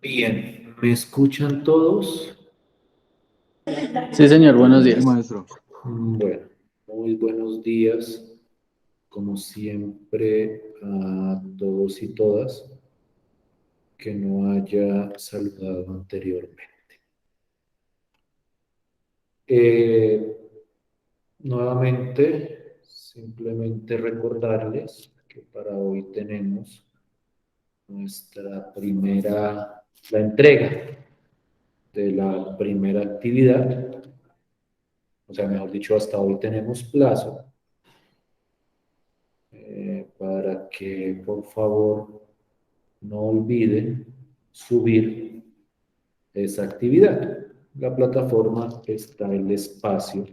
Bien, ¿me escuchan todos? Sí, señor, buenos Sí, días. maestro. Bueno, muy buenos días, como siempre, a todos y todas que no haya saludado anteriormente. Eh, Nuevamente, simplemente recordarles que para hoy tenemos la entrega de la primera actividad, o sea, mejor dicho, hasta hoy tenemos plazo para que por favor no olviden subir esa actividad. La plataforma está el espacio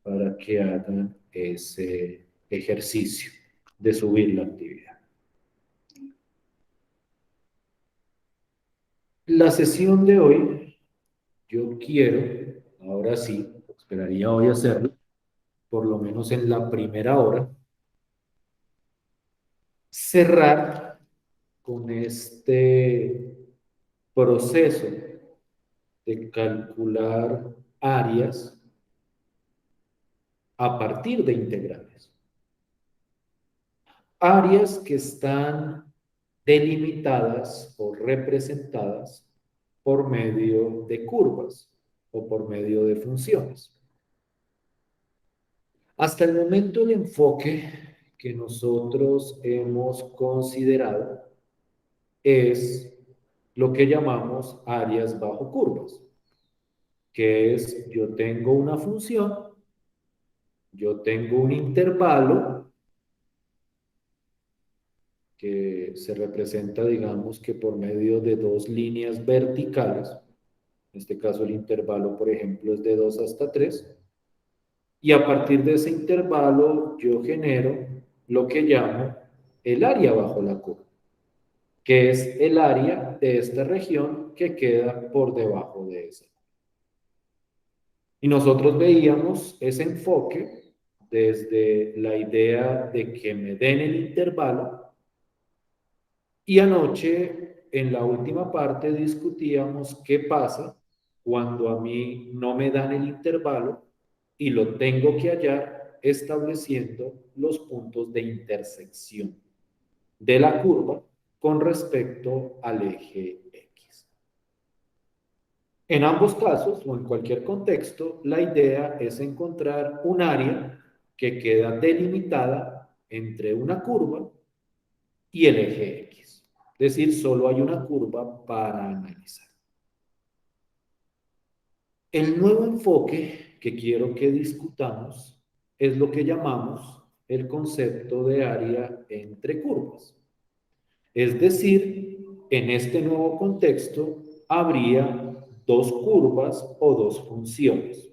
para que hagan ese ejercicio de subir la actividad. La sesión de hoy, yo quiero, ahora sí, esperaría hoy hacerlo, por lo menos en la primera hora, cerrar con este proceso de calcular áreas a partir de integrales. Áreas que están delimitadas o representadas por medio de curvas o por medio de funciones. Hasta el momento el enfoque que nosotros hemos considerado es lo que llamamos áreas bajo curvas, que es yo tengo una función, yo tengo un intervalo que se representa, digamos, que por medio de dos líneas verticales. En este caso el intervalo, por ejemplo, es de 2 hasta 3. Y a partir de ese intervalo yo genero lo que llamo el área bajo la curva, que es el área de esta región que queda por debajo de esa. Y nosotros veíamos ese enfoque desde la idea de que me den el intervalo. Y anoche, en la última parte, discutíamos qué pasa cuando a mí no me dan el intervalo y lo tengo que hallar estableciendo los puntos de intersección de la curva con respecto al eje X. En ambos casos o en cualquier contexto, la idea es encontrar un área que queda delimitada entre una curva y el eje X. Es decir, solo hay una curva para analizar. El nuevo enfoque que quiero que discutamos es lo que llamamos el concepto de área entre curvas. Es decir, en este nuevo contexto habría dos curvas o dos funciones.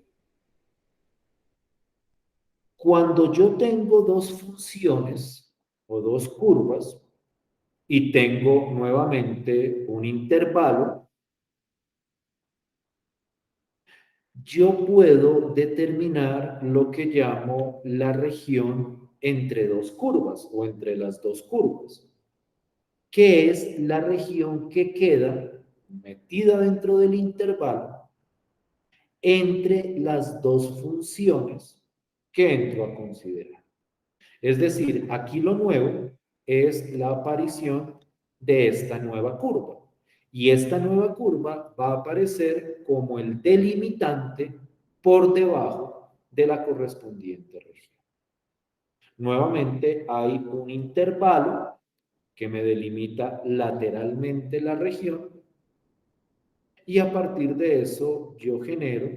Cuando yo tengo dos funciones o dos curvas y tengo nuevamente un intervalo, yo puedo determinar lo que llamo la región entre dos curvas o entre las dos curvas, que es la región que queda metida dentro del intervalo entre las dos funciones que entro a considerar. Es decir, aquí lo nuevo es la aparición de esta nueva curva. Y esta nueva curva va a aparecer como el delimitante por debajo de la correspondiente región. Nuevamente hay un intervalo que me delimita lateralmente la región y a partir de eso yo genero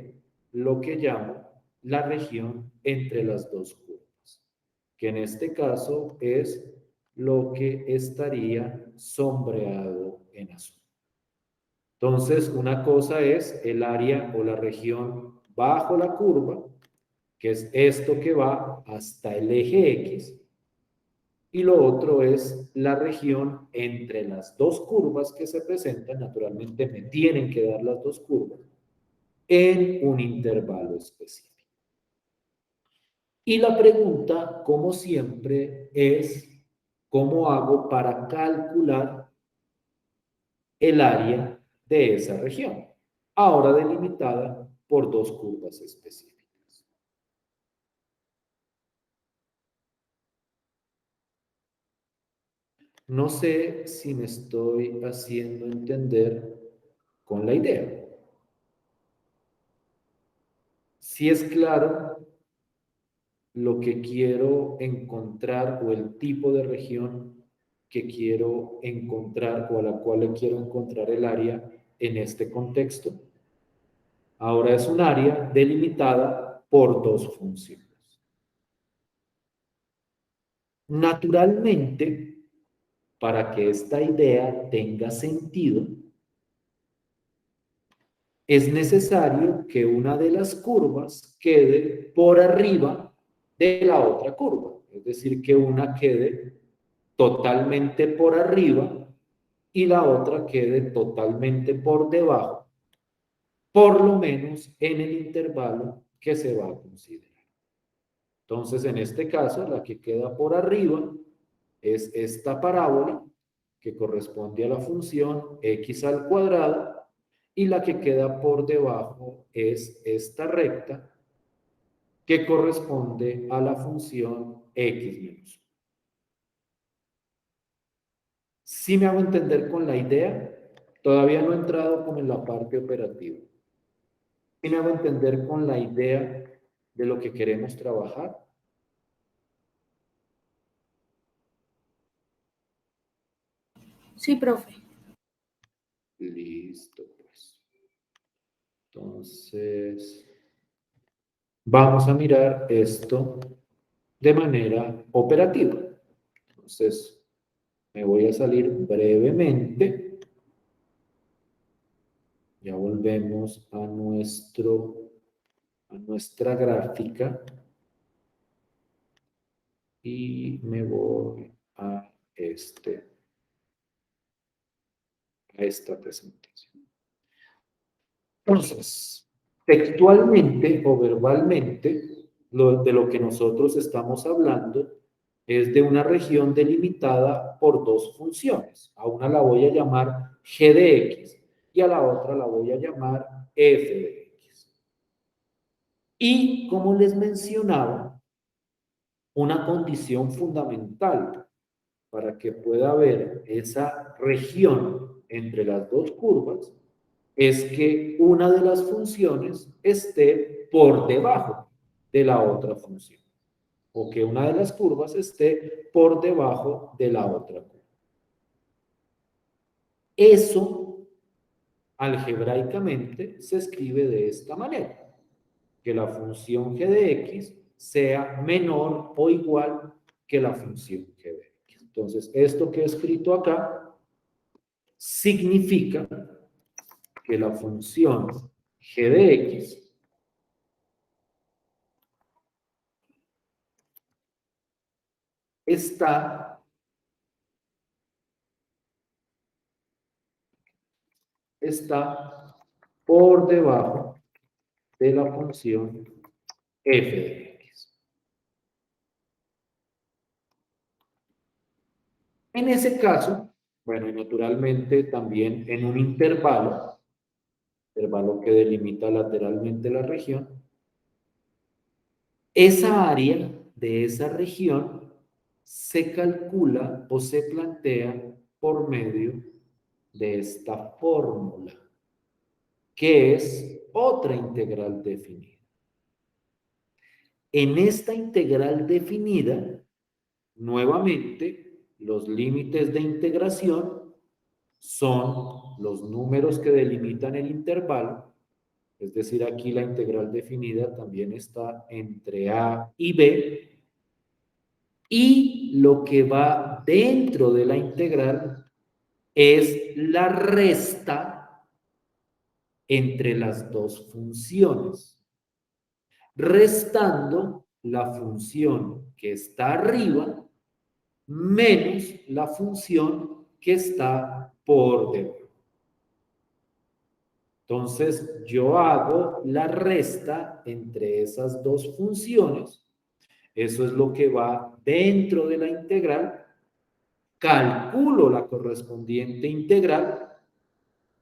lo que llamo la región entre las dos curvas, que en este caso es lo que estaría sombreado en azul. Entonces, una cosa es el área o la región bajo la curva, que es esto que va hasta el eje X, y lo otro es la región entre las dos curvas que se presentan, naturalmente me tienen que dar las dos curvas, en un intervalo específico. Y la pregunta, como siempre, es ¿cómo hago para calcular el área de esa región, ahora delimitada por dos curvas específicas. No sé si me estoy haciendo entender con la idea. Si es claro lo que quiero encontrar o el tipo de región que quiero encontrar o a la cual le quiero encontrar el área en este contexto. Ahora es un área delimitada por dos funciones. Naturalmente, para que esta idea tenga sentido, es necesario que una de las curvas quede por arriba de la otra curva. Es decir, que una quede totalmente por arriba y la otra quede totalmente por debajo, por lo menos en el intervalo que se va a considerar. Entonces, en este caso, la que queda por arriba es esta parábola que corresponde a la función x al cuadrado y la que queda por debajo es esta recta que corresponde a la función x menos 1. Si me hago entender con la idea, todavía no he entrado como en la parte operativa. Si me hago entender con la idea de lo que queremos trabajar. Sí, profe. Listo, pues. Entonces, vamos a mirar esto de manera operativa. Entonces, me voy a salir brevemente. Ya volvemos a nuestra gráfica. Y me voy a esta presentación. Entonces, textualmente o verbalmente, de lo que nosotros estamos hablando es de una región delimitada por dos funciones. A una la voy a llamar g de x y a la otra la voy a llamar f de x. Y como les mencionaba, una condición fundamental para que pueda haber esa región entre las dos curvas es que una de las funciones esté por debajo de la otra función o que una de las curvas esté por debajo de la otra curva. Eso algebraicamente se escribe de esta manera, que la función g de x sea menor o igual que la función g de x. Entonces, esto que he escrito acá significa que la función g de x está por debajo de la función f de x. En ese caso, bueno, naturalmente también en un intervalo que delimita lateralmente la región, esa área de esa región se calcula o se plantea por medio de esta fórmula, que es otra integral definida. En esta integral definida, nuevamente, los límites de integración son los números que delimitan el intervalo, es decir, aquí la integral definida también está entre a y b, y lo que va dentro de la integral es la resta entre las dos funciones, restando la función que está arriba menos la función que está por debajo. Entonces, yo hago la resta entre esas dos funciones. Eso es lo que va dentro de la integral. Calculo la correspondiente integral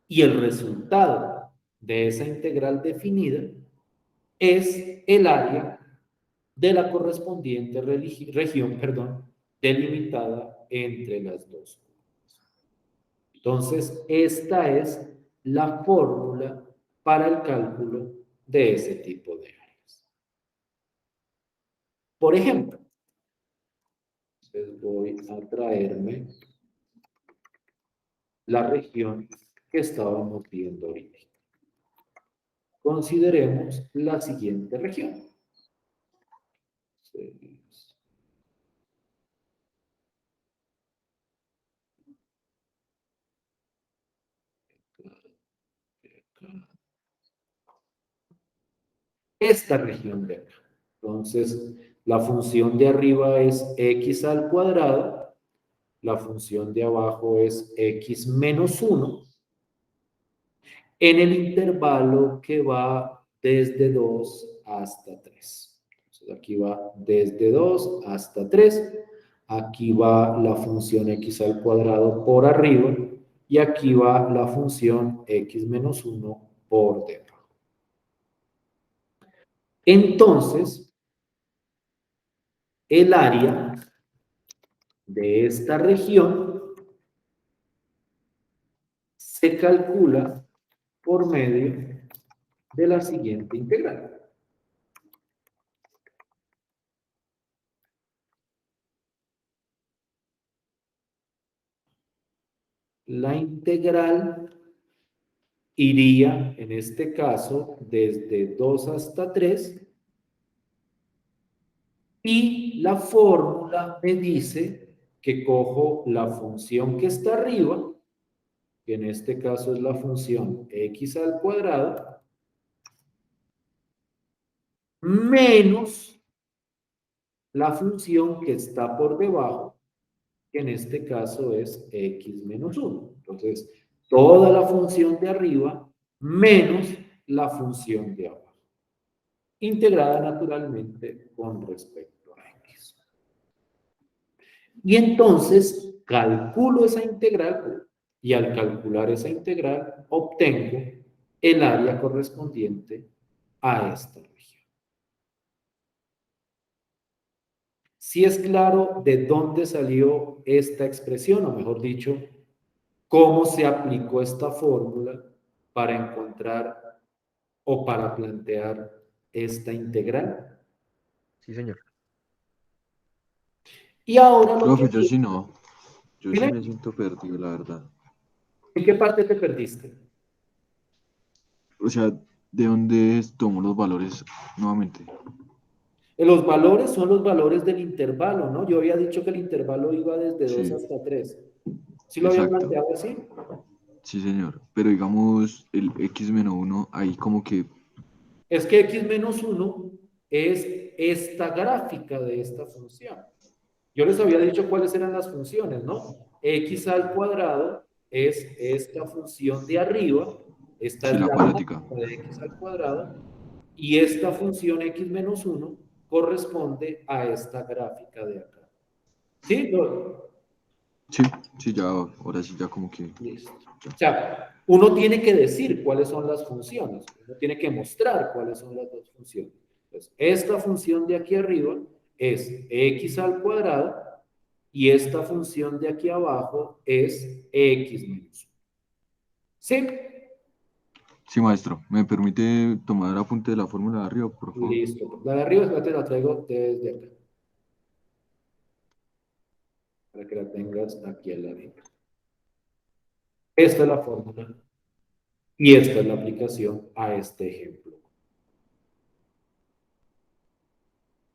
Y el resultado de esa integral definida es el área de la correspondiente región, delimitada entre las dos. Entonces, esta es la fórmula para el cálculo de ese tipo de áreas. Por ejemplo, voy a traerme la región que estábamos viendo ahorita. Consideremos la siguiente región. Esta región de acá. Entonces, la función de arriba es x al cuadrado, la función de abajo es x menos 1, en el intervalo que va desde 2 hasta 3. Entonces, aquí va desde 2 hasta 3, aquí va la función x al cuadrado por arriba, y aquí va la función x menos 1 por debajo. Entonces, el área de esta región se calcula por medio de la siguiente integral. La integral iría, en este caso, desde 2 hasta 3, y la fórmula me dice que cojo la función que está arriba, que en este caso es la función x al cuadrado, menos la función que está por debajo, que en este caso es x menos 1. Entonces, toda la función de arriba menos la función de abajo, integrada naturalmente con respecto a x. Y entonces calculo esa integral, y al calcular esa integral obtengo el área correspondiente a esta región. Si es claro de dónde salió esta expresión, o mejor dicho, cómo se aplicó esta fórmula para encontrar o para plantear esta integral. Sí, señor. Y ahora lo Profe, que... yo sí no. Yo sí Dime, me siento perdido, la verdad. ¿en qué parte te perdiste? O sea, ¿de dónde tomo los valores nuevamente? Los valores son los valores del intervalo, ¿no? Yo había dicho que el intervalo iba desde 2 Sí, hasta 3. ¿Sí lo había exacto. planteado así? Sí, señor. Pero digamos, el x menos 1, ahí como que... Es que x menos 1 es esta gráfica de esta función. Yo les había dicho cuáles eran las funciones, ¿no? X al cuadrado es esta función de arriba, esta Sí, es la la cuadrática. gráfica de x al cuadrado, y esta función x menos 1 corresponde a esta gráfica de acá. ¿Sí? Sí, sí, ya, ahora sí, ya como que... Listo. ya. O sea, uno tiene que decir cuáles son las funciones, uno tiene que mostrar cuáles son las dos funciones. Entonces, esta función de aquí arriba es x al cuadrado y esta función de aquí abajo es x menos 1. ¿Sí? Sí, maestro. ¿Me permite tomar apunte de la fórmula de arriba, por favor? Listo. La de arriba te la traigo desde acá, para que la tengas aquí al lado. Esta es la fórmula y esta es la aplicación a este ejemplo.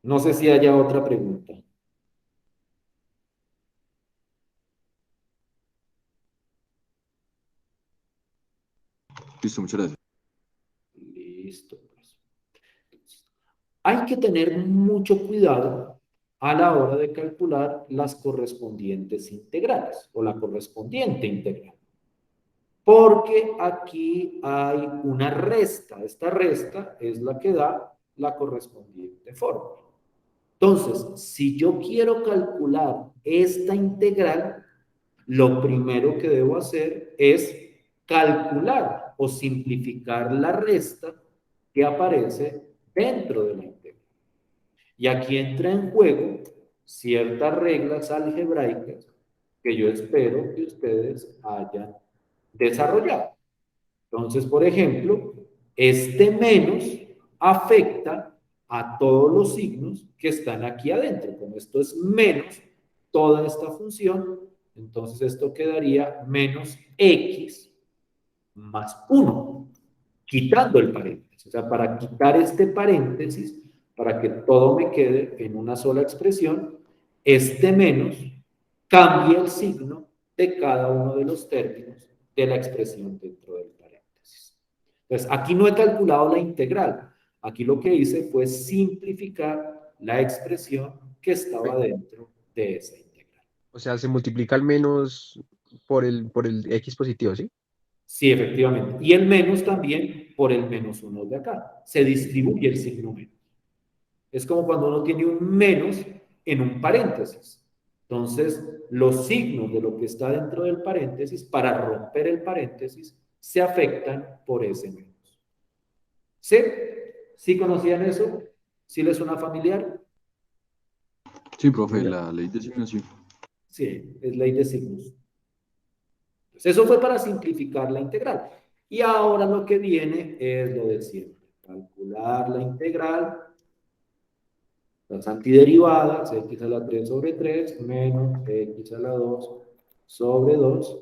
No sé si haya otra pregunta. Listo, muchas gracias. Listo, pues. Hay que tener mucho cuidado a la hora de calcular las correspondientes integrales o la correspondiente integral. Porque aquí hay una resta. Esta resta es la que da la correspondiente fórmula. Entonces, si yo quiero calcular esta integral, lo primero que debo hacer es calcular o simplificar la resta que aparece dentro de la integral. Y aquí entra en juego ciertas reglas algebraicas que yo espero que ustedes hayan desarrollado. Entonces, por ejemplo, este menos afecta a todos los signos que están aquí adentro. Como esto es menos toda esta función, entonces esto quedaría menos x más 1, quitando el paréntesis. O sea, para quitar este paréntesis, para que todo me quede en una sola expresión, este menos cambia el signo de cada uno de los términos de la expresión dentro del paréntesis. Entonces, aquí no he calculado la integral. Aquí lo que hice fue simplificar la expresión que estaba dentro de esa integral. O sea, se multiplica al menos por el X positivo, ¿sí? Sí, efectivamente. Y el menos también por el menos 1 de acá. Se distribuye el signo menos. Es como cuando uno tiene un menos en un paréntesis. Entonces, los signos de lo que está dentro del paréntesis, para romper el paréntesis, se afectan por ese menos. ¿Sí? ¿Sí conocían eso? ¿Sí les suena familiar? Sí, profe, la ley de signos, sí. Sí, es ley de signos. Entonces, eso fue para simplificar la integral. Y ahora lo que viene es lo de siempre. Calcular la integral, las antiderivadas, x a la 3 sobre 3 menos x a la 2 sobre 2.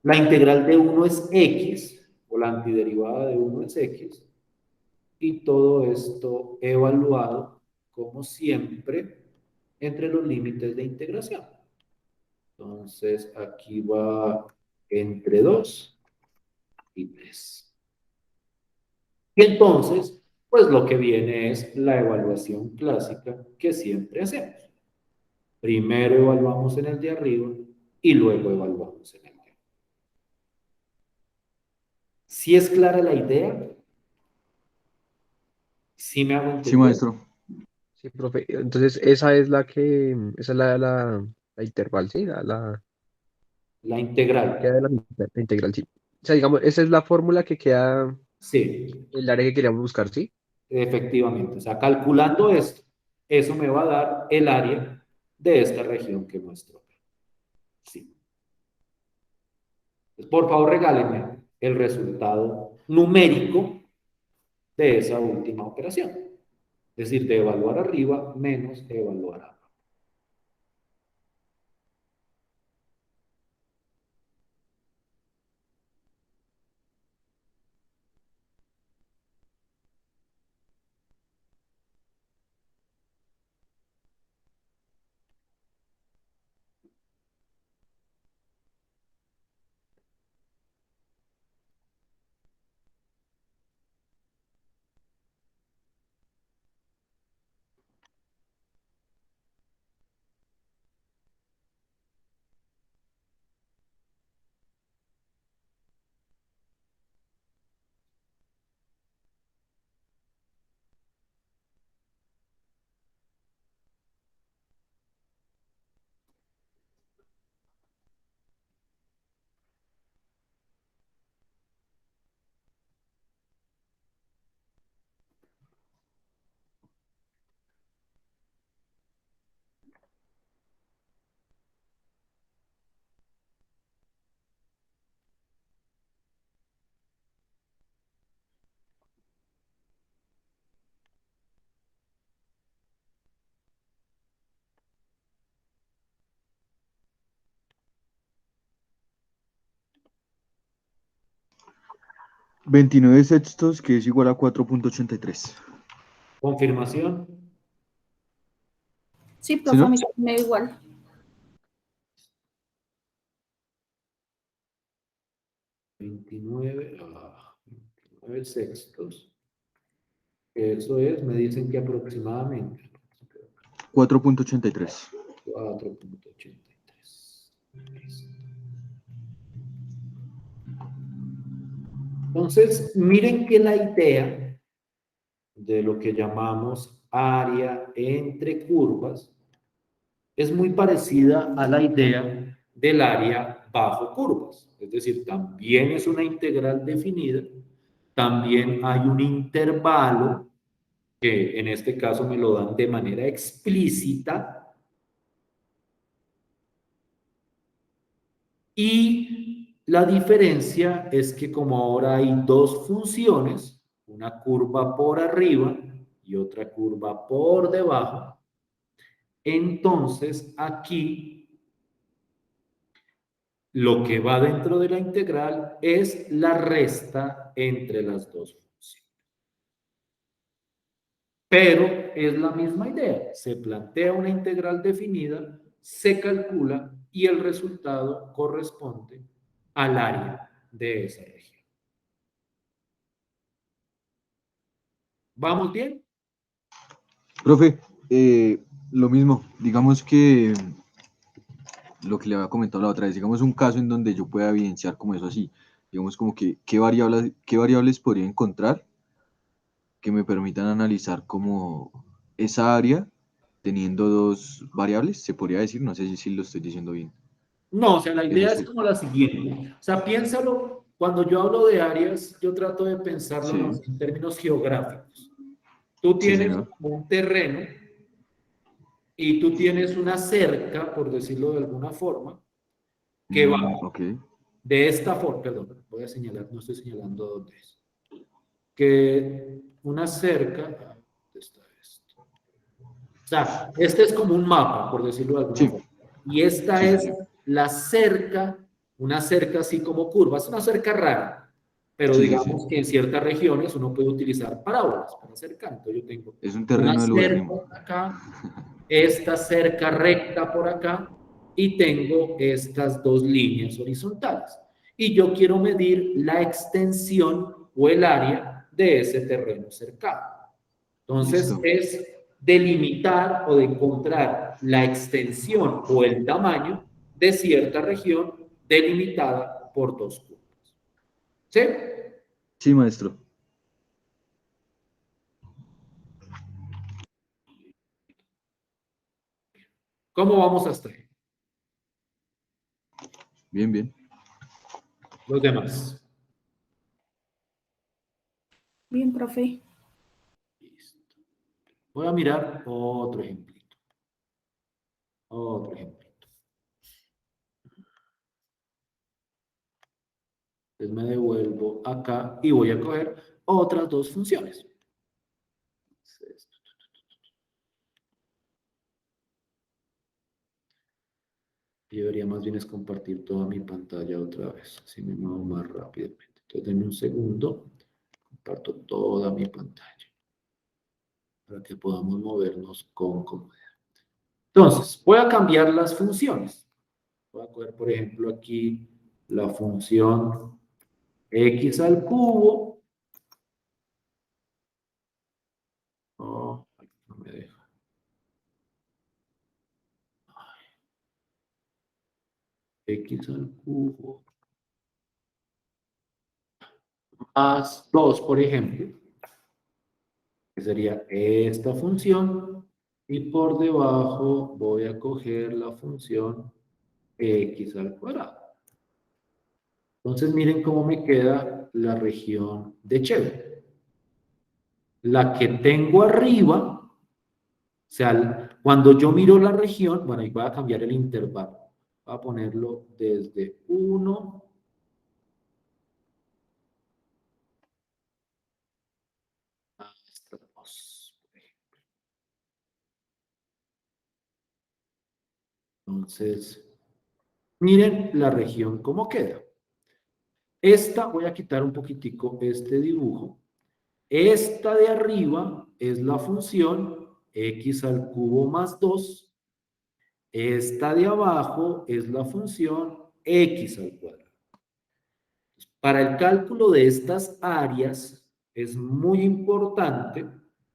La integral de 1 es x, o la antiderivada de 1 es x. Y todo esto evaluado, como siempre, entre los límites de integración. Entonces, aquí va entre 2 y 3. Y entonces, pues lo que viene es la evaluación clásica que siempre hacemos. Primero evaluamos en el de arriba y luego evaluamos en el de abajo. ¿Sí es clara la idea? ¿Sí me hago Sí, entender? maestro. Sí, profe. Entonces, esa es esa es la interval, ¿sí? La Que queda integral. de la mitad, la integral, sí. O sea, digamos, esa es la fórmula que queda Sí, el área que queríamos buscar, ¿sí? efectivamente. O sea, calculando esto, eso me va a dar el área de esta región que muestro. Sí. Pues, por favor, regálenme el resultado numérico de esa última operación. Es decir, de evaluar arriba menos evaluar abajo. Veintinueve sextos, que es igual a 4,83. Confirmación. Sí, ¿Sí, profe, a no? mí también me da igual. 29, 29 sextos. Eso es, me dicen que aproximadamente 4,83. 4,83. Entonces, miren que la idea de lo que llamamos área entre curvas es muy parecida a la idea del área bajo curvas. Es decir, también es una integral definida, también hay un intervalo que en este caso me lo dan de manera explícita, y la diferencia es que como ahora hay dos funciones, una curva por arriba y otra curva por debajo, entonces aquí lo que va dentro de la integral es la resta entre las dos funciones. Pero es la misma idea. Se plantea una integral definida, se calcula y el resultado corresponde al área de esa región. ¿Vamos bien? Profe, lo mismo, digamos que lo que le había comentado la otra vez, digamos un caso en donde yo pueda evidenciar como eso así, digamos como que qué variables podría encontrar que me permitan analizar como esa área teniendo dos variables, se podría decir, no sé si lo estoy diciendo bien. No, o sea, la Eso idea es sí. como la siguiente. O sea, piénsalo, cuando yo hablo de áreas, yo trato de pensarlo Sí, en términos geográficos. Tú sí, tienes señor. un terreno y tú tienes una cerca, por decirlo de alguna forma, que va Ok. de esta forma, perdón, voy a señalar, no estoy señalando dónde es, que una cerca, ¿dónde está esto? O sea, este es como un mapa, por decirlo de alguna Sí, forma, y esta sí, sí, es sí. la cerca, una cerca así como curva, es una cerca rara, pero Sí, sí, sí. digamos que en ciertas regiones uno puede utilizar parábolas para acercar. Entonces yo tengo Es un una terreno de cerca logaritmo. acá, esta cerca recta por acá y tengo estas dos líneas horizontales. Y yo quiero medir la extensión o el área de ese terreno cercano. Entonces Listo. es delimitar o de encontrar la extensión o el tamaño de cierta región delimitada por dos curvas. ¿Sí? Sí, maestro. ¿Cómo vamos hasta ahí? Bien, bien. Los demás. Bien, profe. Listo. Voy a mirar otro ejemplito. Otro ejemplito. Entonces me devuelvo acá y voy a coger otras dos funciones. Yo debería más bien es compartir toda mi pantalla otra vez, así me muevo más rápidamente. Entonces denme un segundo, comparto toda mi pantalla para que podamos movernos con comodidad. Entonces, voy a cambiar las funciones. Voy a coger, por ejemplo, aquí la función x al cubo. Oh, no me deja. X al cubo más 2, por ejemplo, que sería esta función, y por debajo voy a coger la función x al cuadrado. Entonces miren cómo me queda la región de Chev. La que tengo arriba, o sea, cuando yo miro la región, bueno, ahí voy a cambiar el intervalo. Voy a ponerlo desde 1 hasta 2. Entonces, miren la región cómo queda. Esta, voy a quitar un poquitico este dibujo. Esta de arriba es la función x al cubo más 2. Esta de abajo es la función x al cuadrado. Para el cálculo de estas áreas es muy importante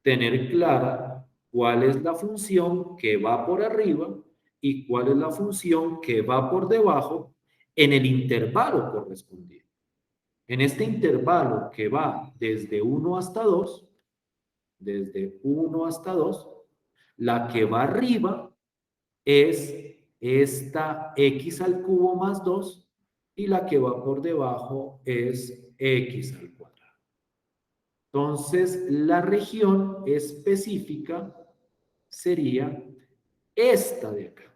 tener clara cuál es la función que va por arriba y cuál es la función que va por debajo en el intervalo correspondiente. En este intervalo que va desde 1 hasta 2, desde 1 hasta 2, la que va arriba es esta x al cubo más 2 y la que va por debajo es x al cuadrado. Entonces, la región específica sería esta de acá.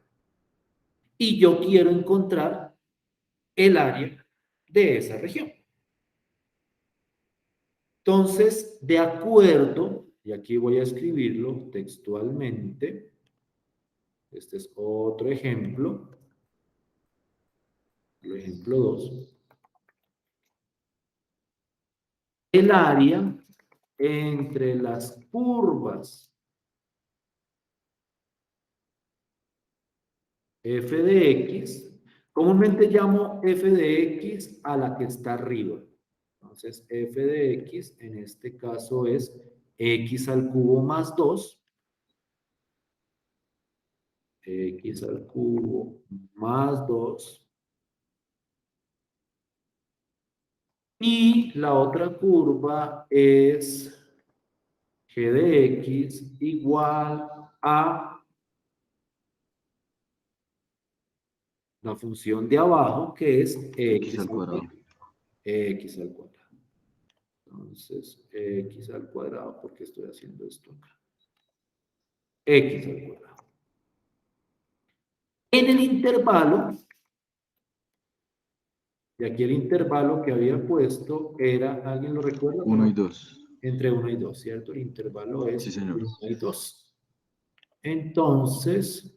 Y yo quiero encontrar el área de esa región. Entonces, de acuerdo, y aquí voy a escribirlo textualmente, este es otro ejemplo, el ejemplo 2. El área entre las curvas f de x, comúnmente llamo f de x a la que está arriba. Entonces, f de x en este caso es x al cubo más 2, x al cubo más 2, y la otra curva es g de x igual a la función de abajo, que es X al cuadrado. x al cuadrado. Entonces, x al cuadrado, ¿por qué estoy haciendo esto acá? X al cuadrado. En el intervalo, y aquí el intervalo que había puesto era, ¿alguien lo recuerda? 1 y 2. Entre 1 y 2, ¿cierto? El intervalo es Sí, señor. 1 y 2. Entonces,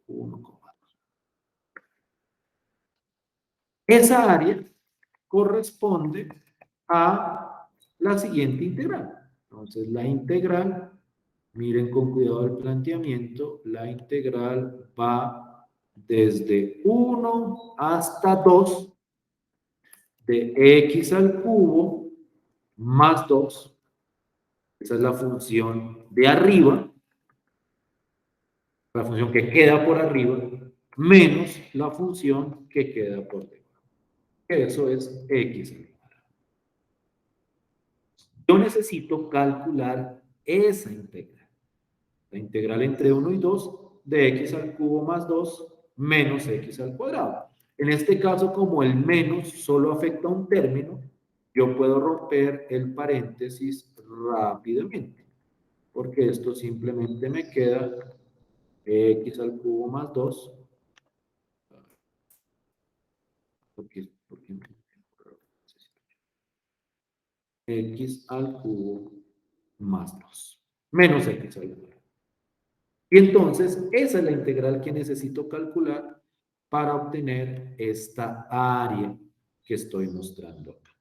1,2. Esa área corresponde a la siguiente integral. Entonces, la integral, miren con cuidado el planteamiento, la integral va desde 1 hasta 2 de x al cubo más 2. Esa es la función de arriba, la función que queda por arriba, menos la función que queda por debajo. Eso es x al cuadrado. Yo necesito calcular esa integral. La integral entre 1 y 2 de x al cubo más 2 menos x al cuadrado. En este caso, como el menos solo afecta a un término, yo puedo romper el paréntesis rápidamente, porque esto simplemente me queda x al cubo más 2. X al cubo más 2 menos x al cuadrado. Y entonces, esa es la integral que necesito calcular para obtener esta área que estoy mostrando acá.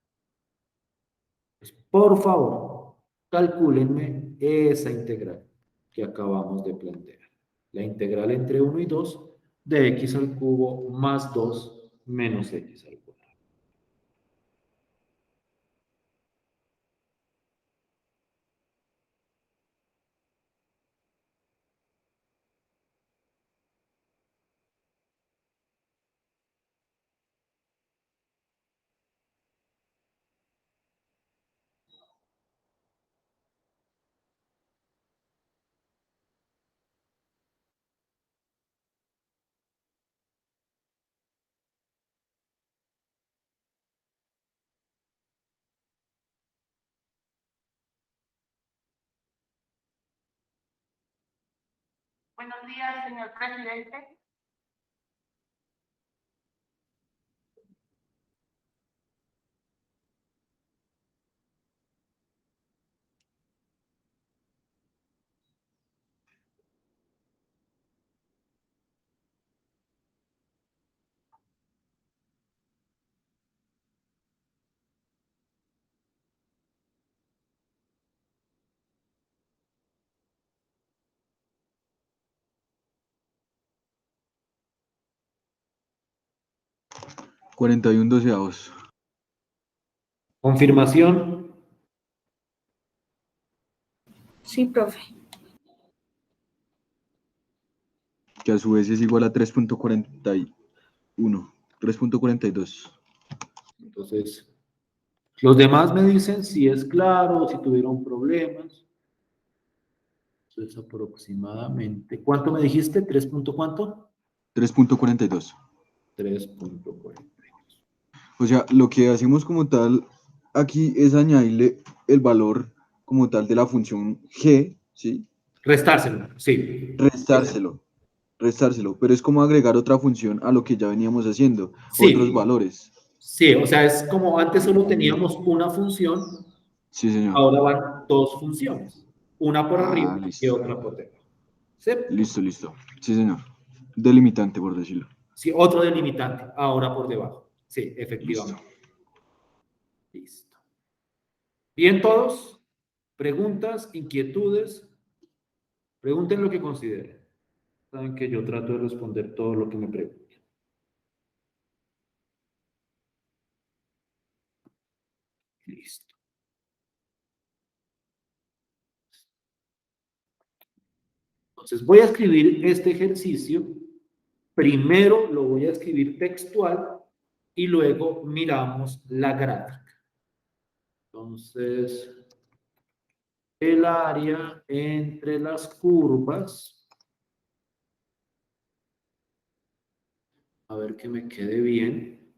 Por favor, calcúlenme esa integral que acabamos de plantear. La integral entre 1 y 2 de x al cubo más 2 menos x al cuadrado. Buenos días, señor presidente. — 41/12. Confirmación. Sí, profe. Que a su vez es igual a 3.41. 3.42. Entonces, los demás me dicen si es claro, si tuvieron problemas. Eso es aproximadamente. ¿Cuánto me dijiste? ¿3 punto cuánto? 3.42. 3.42. O sea, lo que hacemos como tal aquí es añadirle el valor como tal de la función g, ¿sí? Restárselo, sí. Restárselo, pero es como agregar otra función a lo que ya veníamos haciendo, otros Sí, valores. sí, o sea, es como antes solo teníamos una función, Sí, señor. ahora van dos funciones, una por arriba Ah, y listo. otra por debajo. ¿Sí? Listo. Sí, señor. Delimitante, por decirlo. Sí, otro delimitante, ahora por debajo. Sí, Listo. efectivamente. Listo. Bien, todos. ¿Preguntas, inquietudes? Pregunten lo que consideren. Saben que yo trato de responder todo lo que me pregunten. Listo. Entonces voy a escribir este ejercicio. Primero lo voy a escribir textual y luego miramos la gráfica. Entonces, el área entre las curvas. A ver que me quede bien.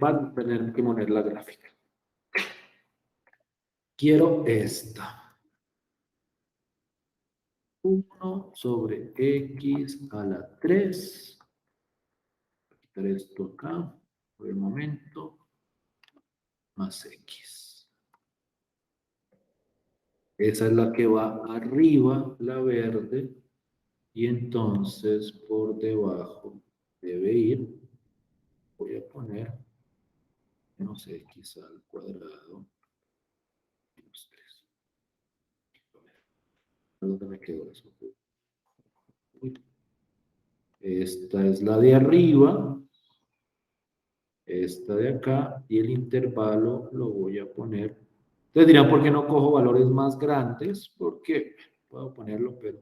Va a tener que poner la gráfica. Quiero esta. 1 sobre x a la 3. Quitar esto acá por el momento. Más x. Esa es la que va arriba, la verde. Y entonces por debajo debe ir. Voy a poner menos x al cuadrado menos 3. ¿Dónde me quedó eso? Uy. Esta es la de arriba, esta de acá, y el intervalo lo voy a poner. Ustedes dirán, ¿por qué no cojo valores más grandes? Porque puedo ponerlo, pero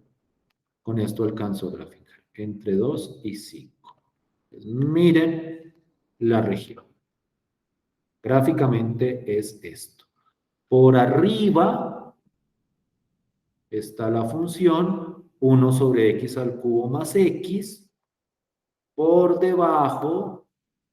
con esto alcanzo a graficar. Entre 2 y 5. Entonces, miren la región. Gráficamente es esto. Por arriba está la función 1 sobre x al cubo más x. Por debajo,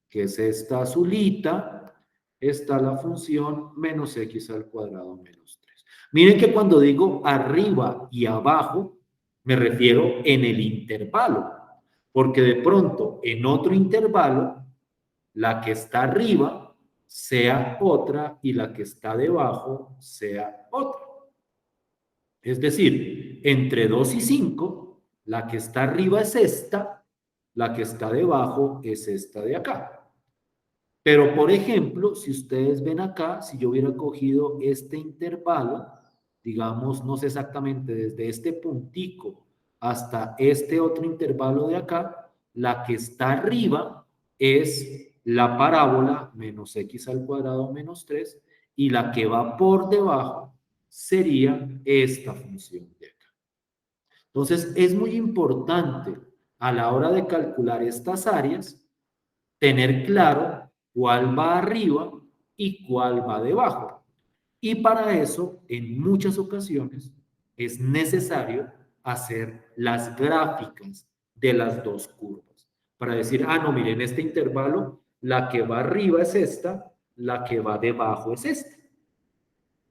que es esta azulita, está la función menos x al cuadrado menos 3. Miren que cuando digo arriba y abajo, me refiero en el intervalo, porque de pronto en otro intervalo, la que está arriba sea otra y la que está debajo sea otra. Es decir, entre 2 y 5, la que está arriba es esta, la que está debajo es esta de acá. Pero, por ejemplo, si ustedes ven acá, si yo hubiera cogido este intervalo, digamos, no sé exactamente, desde este puntico hasta este otro intervalo de acá, la que está arriba es la parábola menos x al cuadrado menos 3 y la que va por debajo sería esta función de acá. Entonces, es muy importante a la hora de calcular estas áreas tener claro cuál va arriba y cuál va debajo. Y para eso, en muchas ocasiones, es necesario hacer las gráficas de las dos curvas. Para decir, ah, no, miren, este intervalo, la que va arriba es esta, la que va debajo es esta.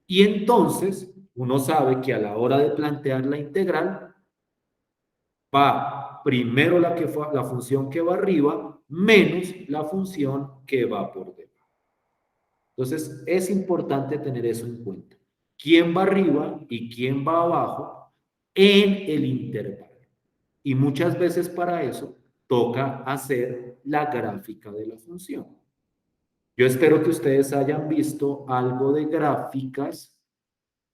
Y entonces, uno sabe que a la hora de plantear la integral, va primero la función que va arriba menos la función que va por debajo. Entonces, es importante tener eso en cuenta. ¿Quién va arriba y quién va abajo en el intervalo? Y muchas veces para eso toca hacer la gráfica de la función. Yo espero que ustedes hayan visto algo de gráficas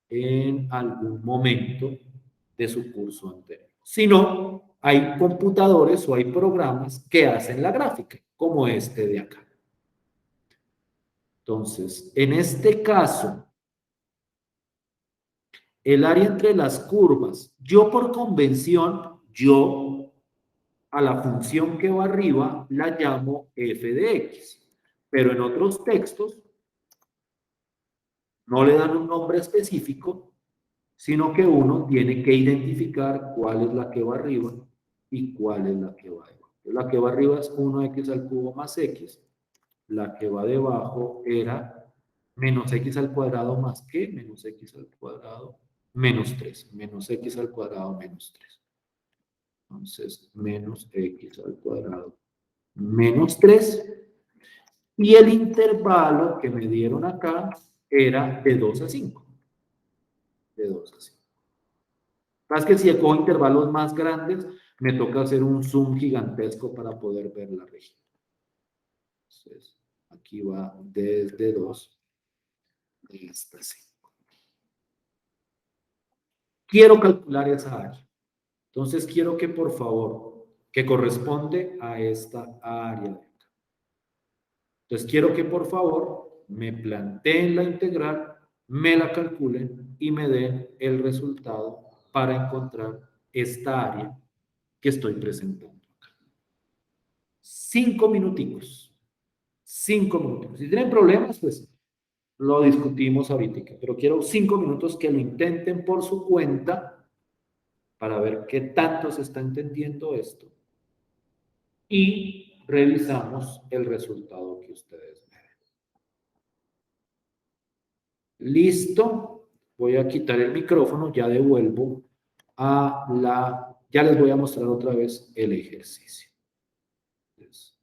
en algún momento de su curso anterior. Si no, hay computadores o hay programas que hacen la gráfica, como este de acá. Entonces, en este caso, el área entre las curvas, yo por convención, yo a la función que va arriba la llamo f de x, pero en otros textos no le dan un nombre específico, sino que uno tiene que identificar cuál es la que va arriba y cuál es la que va debajo. La que va arriba es 1x al cubo más x. La que va debajo era menos x al cuadrado más qué, menos x al cuadrado menos 3. Menos x al cuadrado menos 3. Entonces, menos x al cuadrado menos 3. Y el intervalo que me dieron acá era de 2 a 5. De 2 a 5. Más que si cojo intervalos más grandes, me toca hacer un zoom gigantesco para poder ver la región. Entonces, aquí va desde 2 hasta 5. Quiero calcular esa área. Entonces, quiero que por favor, que corresponde a esta área de acá. Entonces, quiero que por favor me planteen la integral, me la calculen y me den el resultado para encontrar esta área que estoy presentando acá. 5 minuticos. 5 minutos. Si tienen problemas, pues lo discutimos ahorita. Pero quiero 5 minutos que lo intenten por su cuenta para ver qué tanto se está entendiendo esto. Y revisamos el resultado que ustedes ven. Listo. Voy a quitar el micrófono, ya devuelvo a la... Ya les voy a mostrar otra vez el ejercicio. Entonces,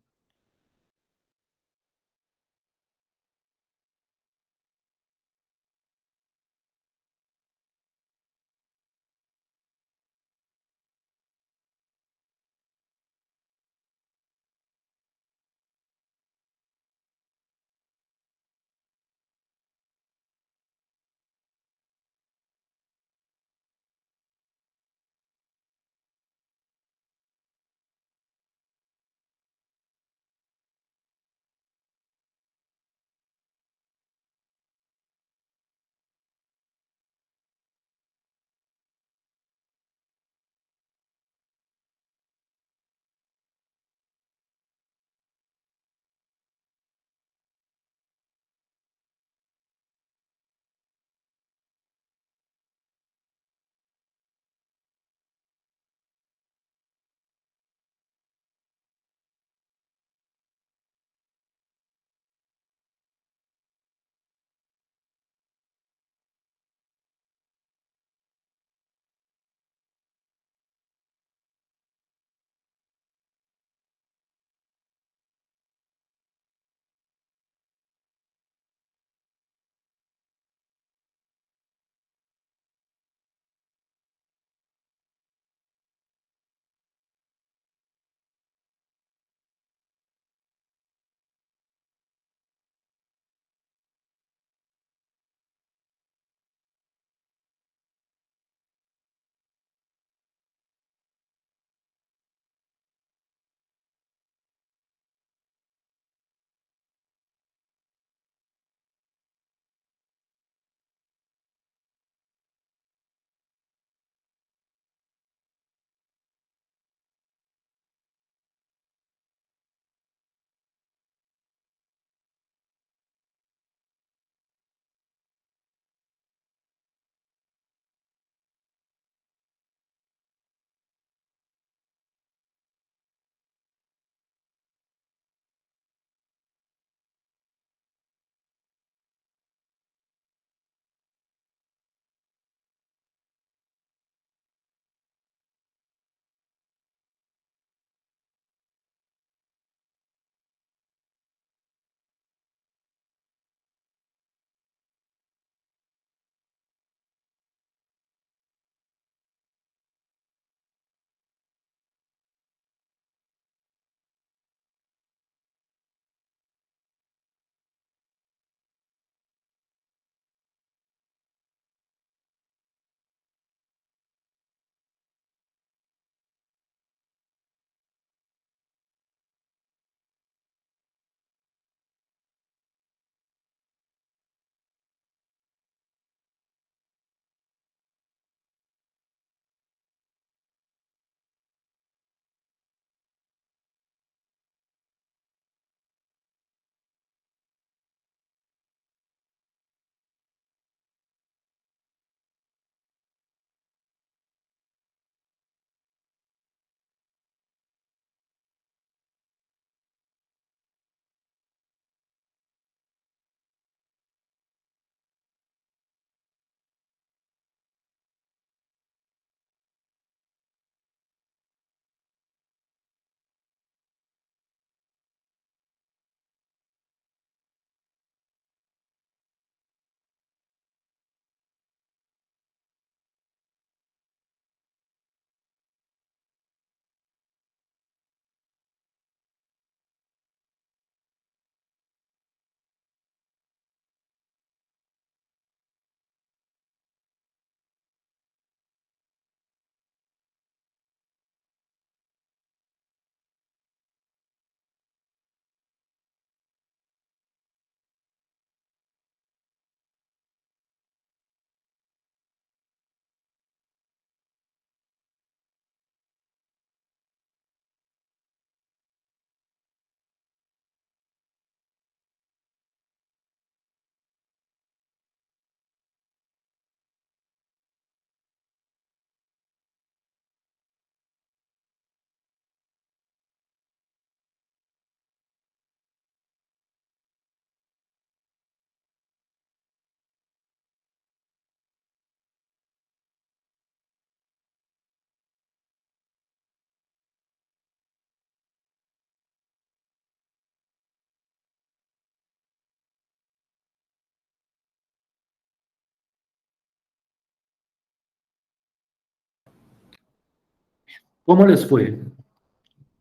¿Cómo les fue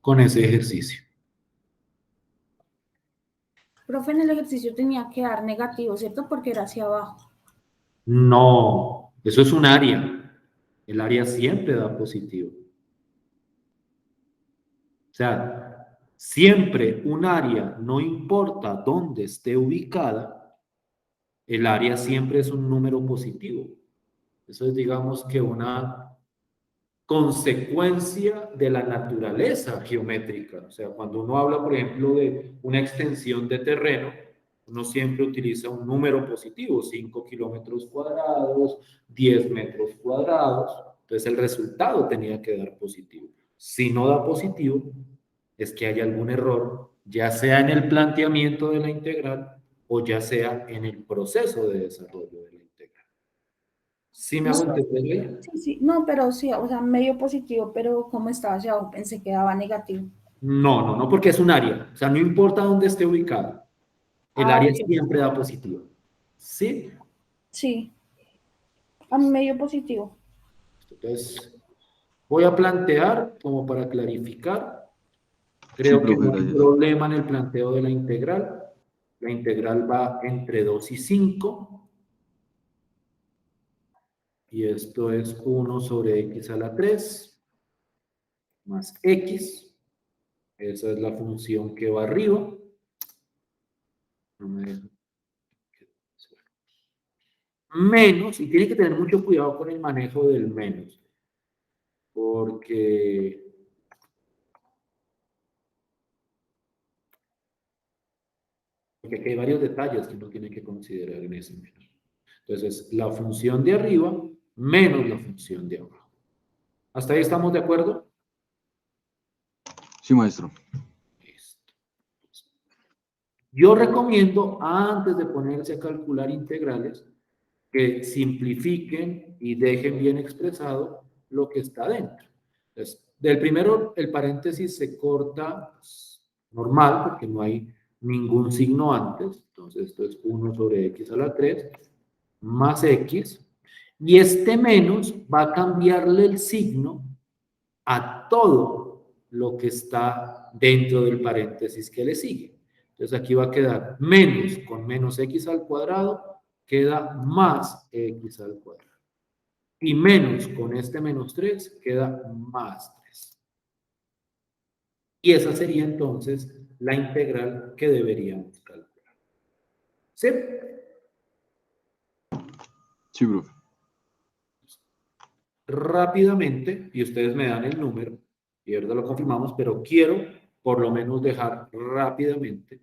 con ese ejercicio? Profe, en el ejercicio tenía que dar negativo, ¿cierto? Porque era hacia abajo. No, eso es un área. El área siempre da positivo. O sea, siempre un área, no importa dónde esté ubicada, el área siempre es un número positivo. Eso es, digamos, que una consecuencia de la naturaleza geométrica. O sea, cuando uno habla, por ejemplo, de una extensión de terreno, uno siempre utiliza un número positivo, 5 kilómetros cuadrados, 10 metros cuadrados. Entonces, el resultado tenía que dar positivo. Si no da positivo, es que hay algún error, ya sea en el planteamiento de la integral o ya sea en el proceso de desarrollo de la integral. ¿Sí me No, hago entender ahí? sí, sí, no, pero sí, o sea, medio positivo, pero como estaba hacia abajo, pensé que daba negativo. No, porque es un área. O sea, no importa dónde esté ubicado, el Ah, área ok. siempre da positivo. ¿Sí? Sí, a mí medio positivo. Entonces, voy a plantear como para clarificar. Sí, Creo que profe, no hay gracias. problema en el planteo de la integral. La integral va entre 2 y 5. Y esto es 1 sobre x a la 3 más x. Esa es la función que va arriba. No me deja. Menos, y tiene que tener mucho cuidado con el manejo del menos, porque aquí hay varios detalles que uno tiene que considerar en ese menos. Entonces, la función de arriba menos la función de abajo. ¿Hasta ahí estamos de acuerdo? Sí, maestro. Listo. Yo recomiendo, antes de ponerse a calcular integrales, que simplifiquen y dejen bien expresado lo que está dentro. Entonces, del primero, el paréntesis se corta pues, normal, porque no hay ningún signo antes. Entonces, esto es 1 sobre x a la 3 más x. Y este menos va a cambiarle el signo a todo lo que está dentro del paréntesis que le sigue. Entonces aquí va a quedar menos con menos x al cuadrado, queda más x al cuadrado. Y menos con este menos 3 queda más 3. Y esa sería entonces la integral que deberíamos calcular. ¿Sí? Sí, profe. Rápidamente, y ustedes me dan el número, y ahorita lo confirmamos, pero quiero por lo menos dejar rápidamente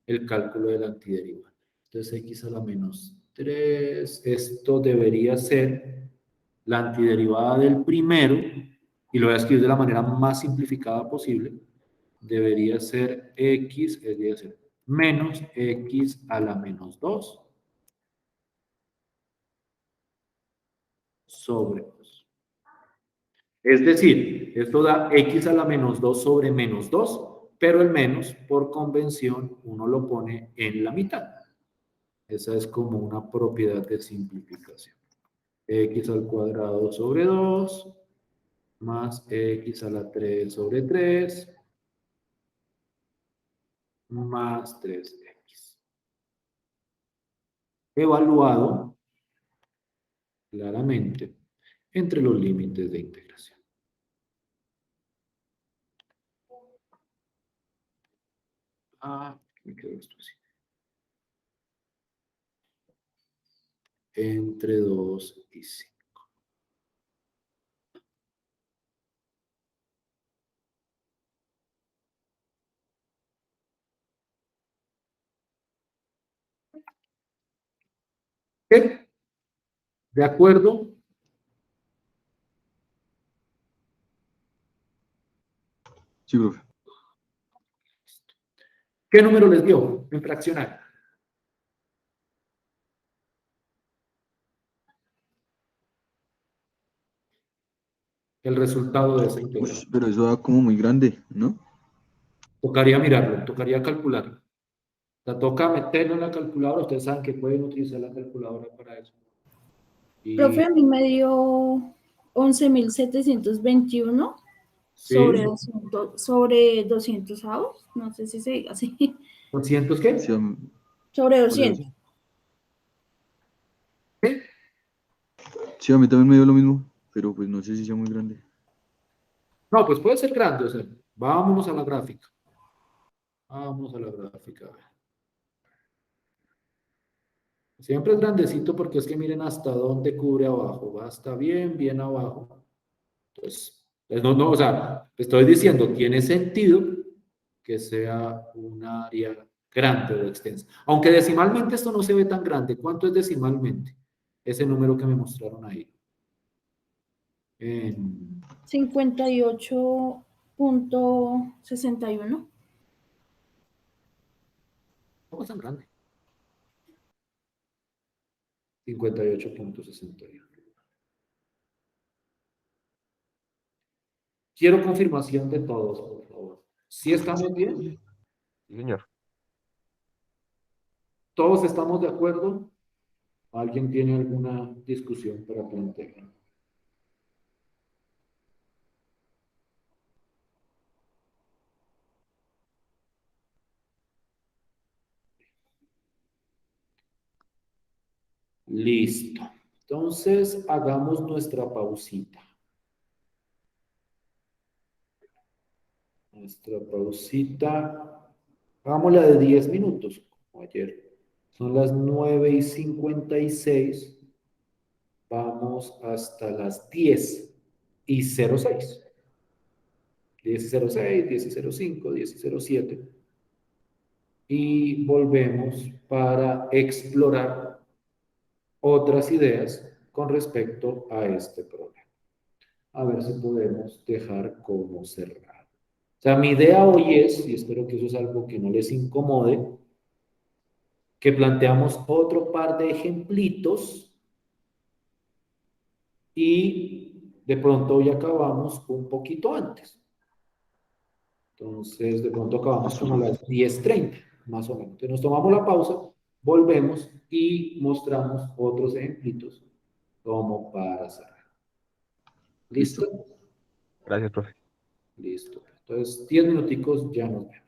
el cálculo del antiderivado. Entonces, x a la menos 3, esto debería ser la antiderivada del primero, y lo voy a escribir de la manera más simplificada posible, debería ser x, debería ser menos x a la menos 2 sobre 2. Es decir, esto da x a la menos 2 sobre menos 2, pero el menos, por convención, uno lo pone en la mitad. Esa es como una propiedad de simplificación. X al cuadrado sobre 2 más x a la 3 sobre 3 más 3x. Evaluado claramente entre los límites de integración. Me quedó esto así. Entre 2 y 5. ¿Qué? ¿De acuerdo? Sí, profe. ¿Qué número les dio en fraccionar? El resultado de esa integral. Uy, pero eso da como muy grande, ¿no? Tocaría mirarlo, tocaría calcularlo. La toca meterlo en la calculadora. Ustedes saben que pueden utilizar la calculadora para eso. Profe, Y a mí me dio 11.721 sobre ¿Sí? 200 avos, no sé si se diga así, ¿200 qué? Sí, sobre por eso 200. ¿Qué? sí, a mí también me dio lo mismo, pero pues no sé si sea muy grande. No, pues puede ser grande, o sea, vámonos a la gráfica. Vamos a la gráfica. A ver. Siempre es grandecito porque es que miren hasta dónde cubre abajo. Va hasta bien, bien abajo. Entonces, no, no, o sea, estoy diciendo, tiene sentido que sea un área grande o extensa. Aunque decimalmente esto no se ve tan grande. ¿Cuánto es decimalmente? Ese número que me mostraron ahí. En, 58,61. no es tan grande. 58,61. Quiero confirmación de todos, por favor. ¿Sí estamos bien? Sí, señor. ¿Todos estamos de acuerdo? ¿Alguien tiene alguna discusión para plantear? Listo. Entonces, hagamos nuestra pausita. Nuestra pausita, hagámosla de 10 minutos, como ayer. Son las 9:56. Vamos hasta las 10:06. 10:06, 10:05, 10:07. Y volvemos para explorar otras ideas con respecto a este problema. A ver si podemos dejar como cerrado. O sea, mi idea hoy es, y espero que eso es algo que no les incomode, que planteamos otro par de ejemplitos y de pronto hoy acabamos un poquito antes. Entonces, de pronto acabamos Listo, como a profe. las 10:30, más o menos. Entonces, nos tomamos la pausa, volvemos y mostramos otros ejemplitos como para cerrar. Listo. ¿Listo? Gracias, profe. Listo. Entonces, 10 minuticos, ya nos vemos.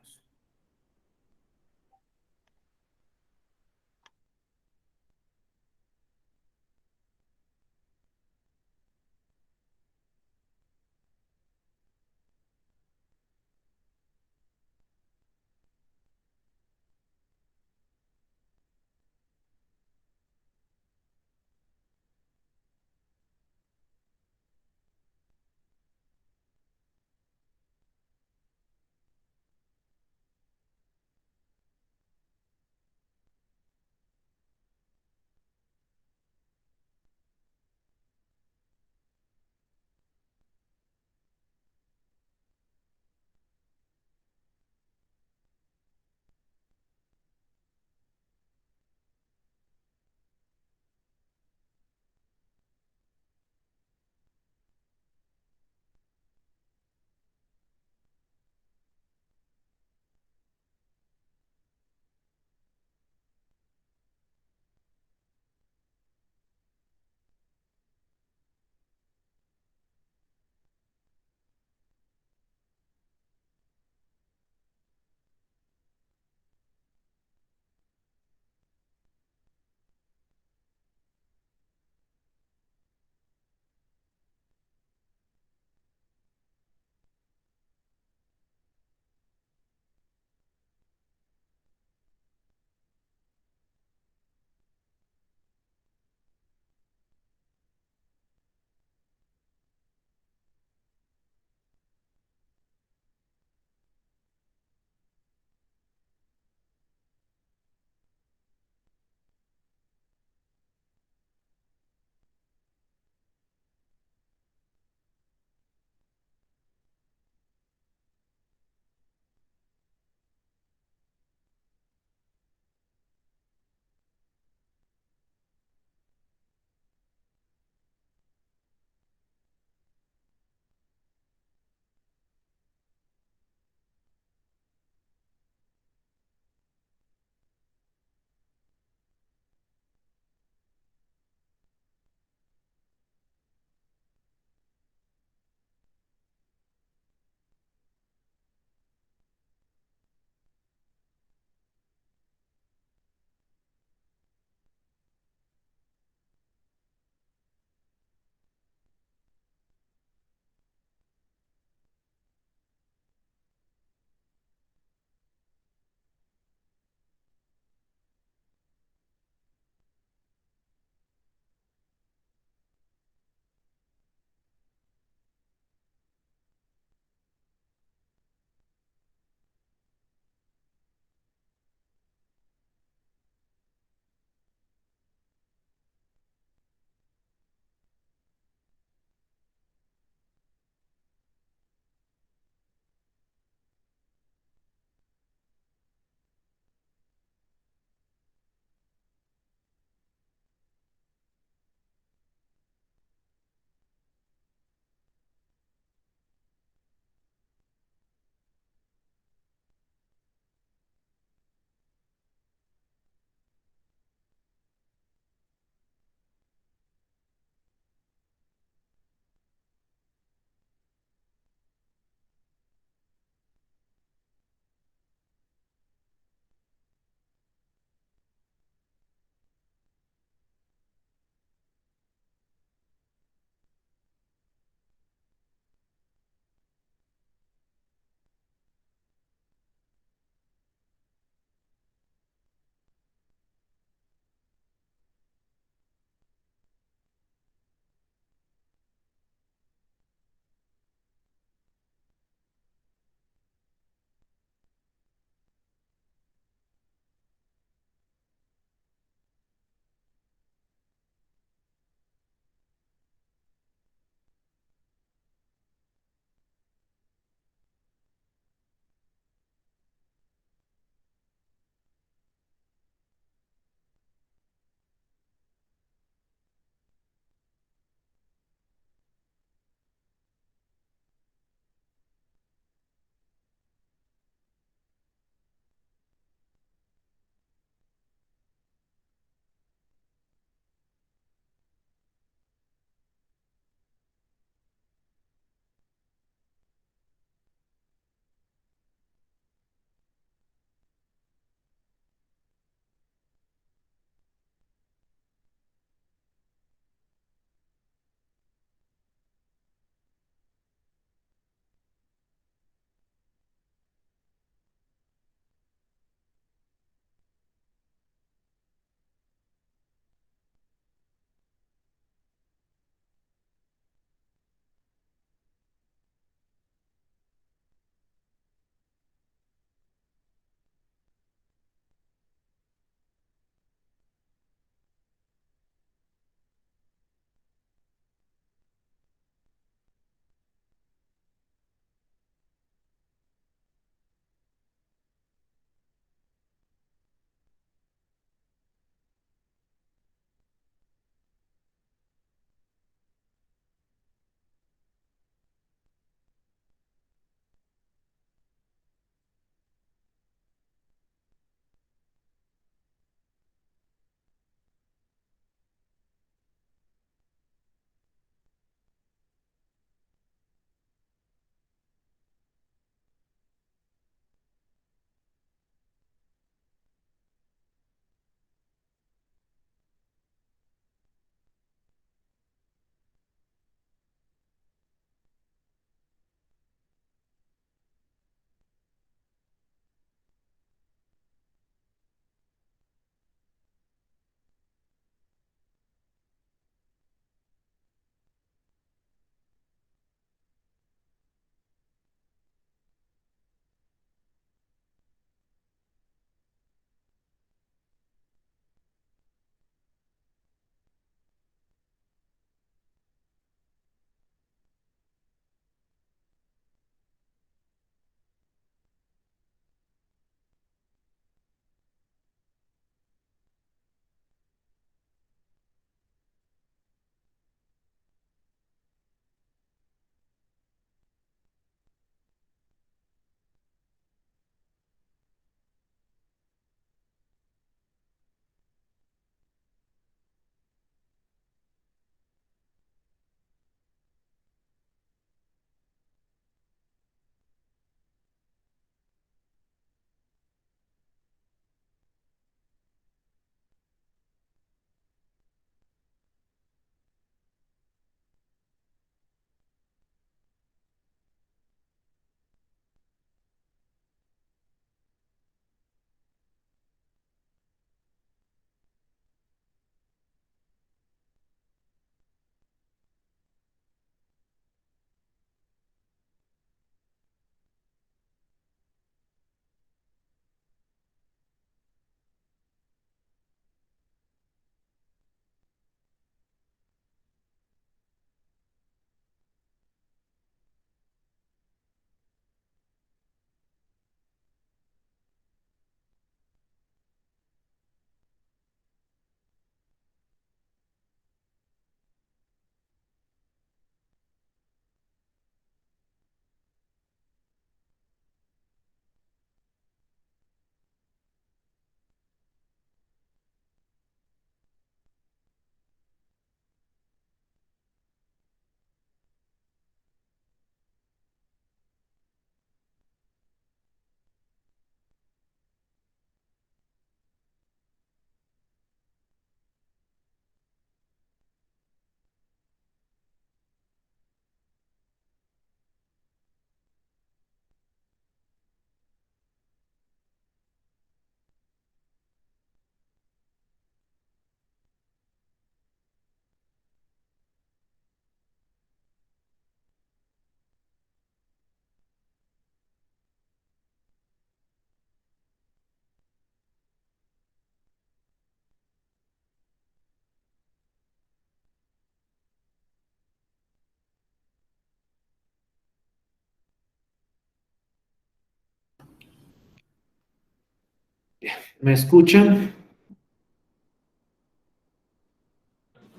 ¿Me escuchan?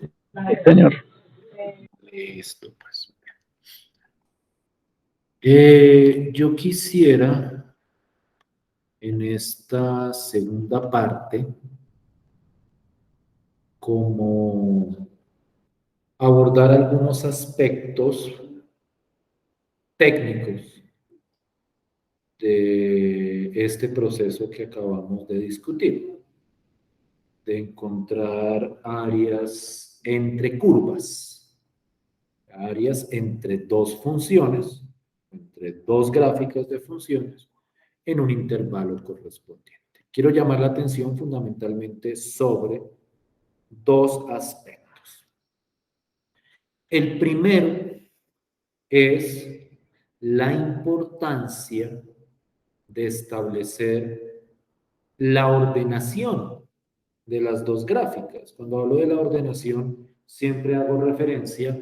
Sí, señor. Listo, pues. Yo quisiera en esta segunda parte como abordar algunos aspectos técnicos de este proceso que acabamos de discutir, de encontrar áreas entre curvas, áreas entre dos funciones, entre dos gráficas de funciones, en un intervalo correspondiente. Quiero llamar la atención fundamentalmente sobre dos aspectos. El primero es la importancia de establecer la ordenación de las dos gráficas. Cuando hablo de la ordenación, siempre hago referencia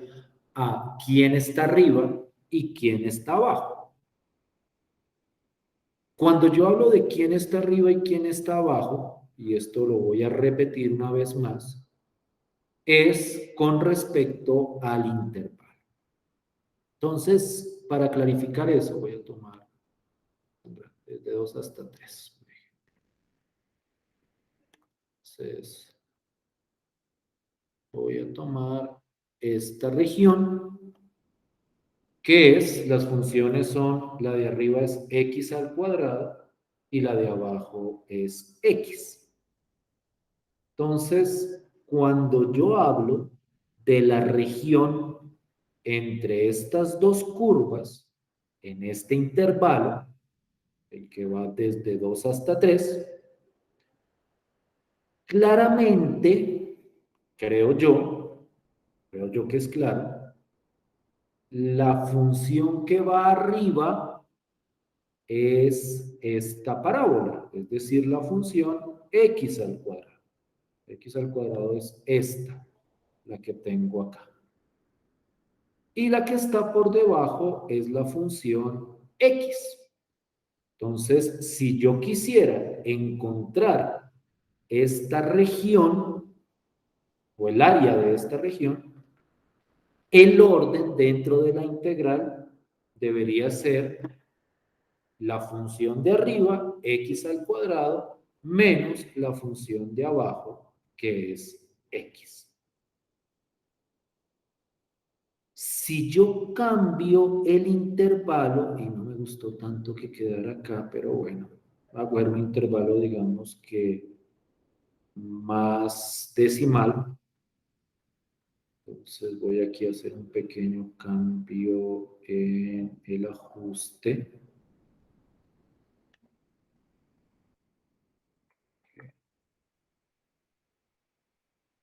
a quién está arriba y quién está abajo. Cuando yo hablo de quién está arriba y quién está abajo, y esto lo voy a repetir una vez más, es con respecto al intervalo. Entonces, para clarificar eso, voy a tomar desde 2 hasta 3. Entonces, voy a tomar esta región, que es, las funciones son, la de arriba es x al cuadrado y la de abajo es x. Entonces, cuando yo hablo de la región entre estas dos curvas, en este intervalo, el que va desde 2 hasta 3, claramente, creo yo que es claro, la función que va arriba es esta parábola, es decir, la función x al cuadrado. X al cuadrado es esta, la que tengo acá. Y la que está por debajo es la función x. Entonces, si yo quisiera encontrar esta región o el área de esta región, el orden dentro de la integral debería ser la función de arriba, x al cuadrado, menos la función de abajo, que es x. Si yo cambio el intervalo, y no me gustó tanto que quedara acá, pero bueno, hago un intervalo, digamos que más decimal. Entonces voy aquí a hacer un pequeño cambio en el ajuste.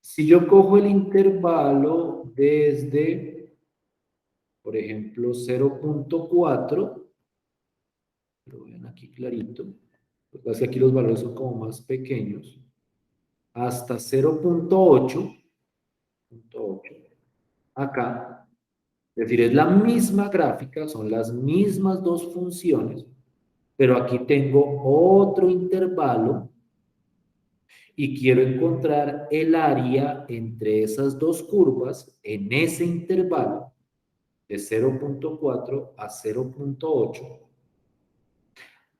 Si yo cojo el intervalo desde, por ejemplo, 0.4, lo ven aquí clarito, lo que pasa es que aquí los valores son como más pequeños, hasta 0.8, acá, es decir, es la misma gráfica, son las mismas dos funciones, pero aquí tengo otro intervalo y quiero encontrar el área entre esas dos curvas en ese intervalo de 0.4 a 0.8.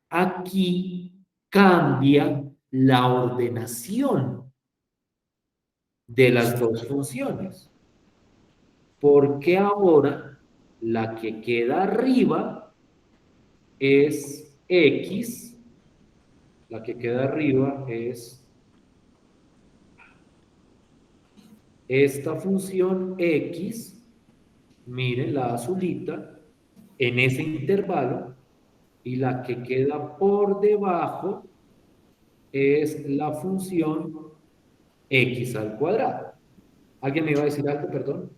Aquí cambia la ordenación de las dos funciones, porque ahora la que queda arriba es x, la que queda arriba es esta función x, miren la azulita, en ese intervalo, y la que queda por debajo es la función x al cuadrado. ¿Alguien me iba a decir algo, perdón?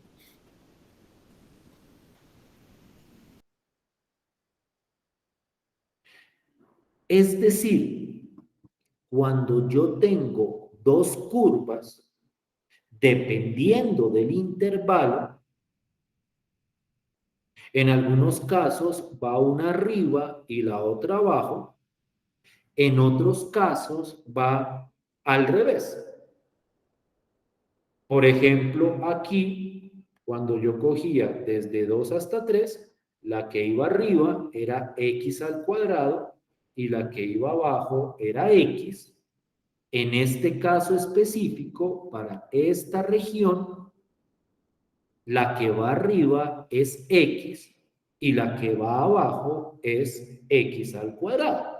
Es decir, cuando yo tengo dos curvas, dependiendo del intervalo, en algunos casos va una arriba y la otra abajo. En otros casos va al revés. Por ejemplo, aquí, cuando yo cogía desde 2 hasta 3, la que iba arriba era x al cuadrado y la que iba abajo era x. En este caso específico, para esta región, la que va arriba es x y la que va abajo es x al cuadrado.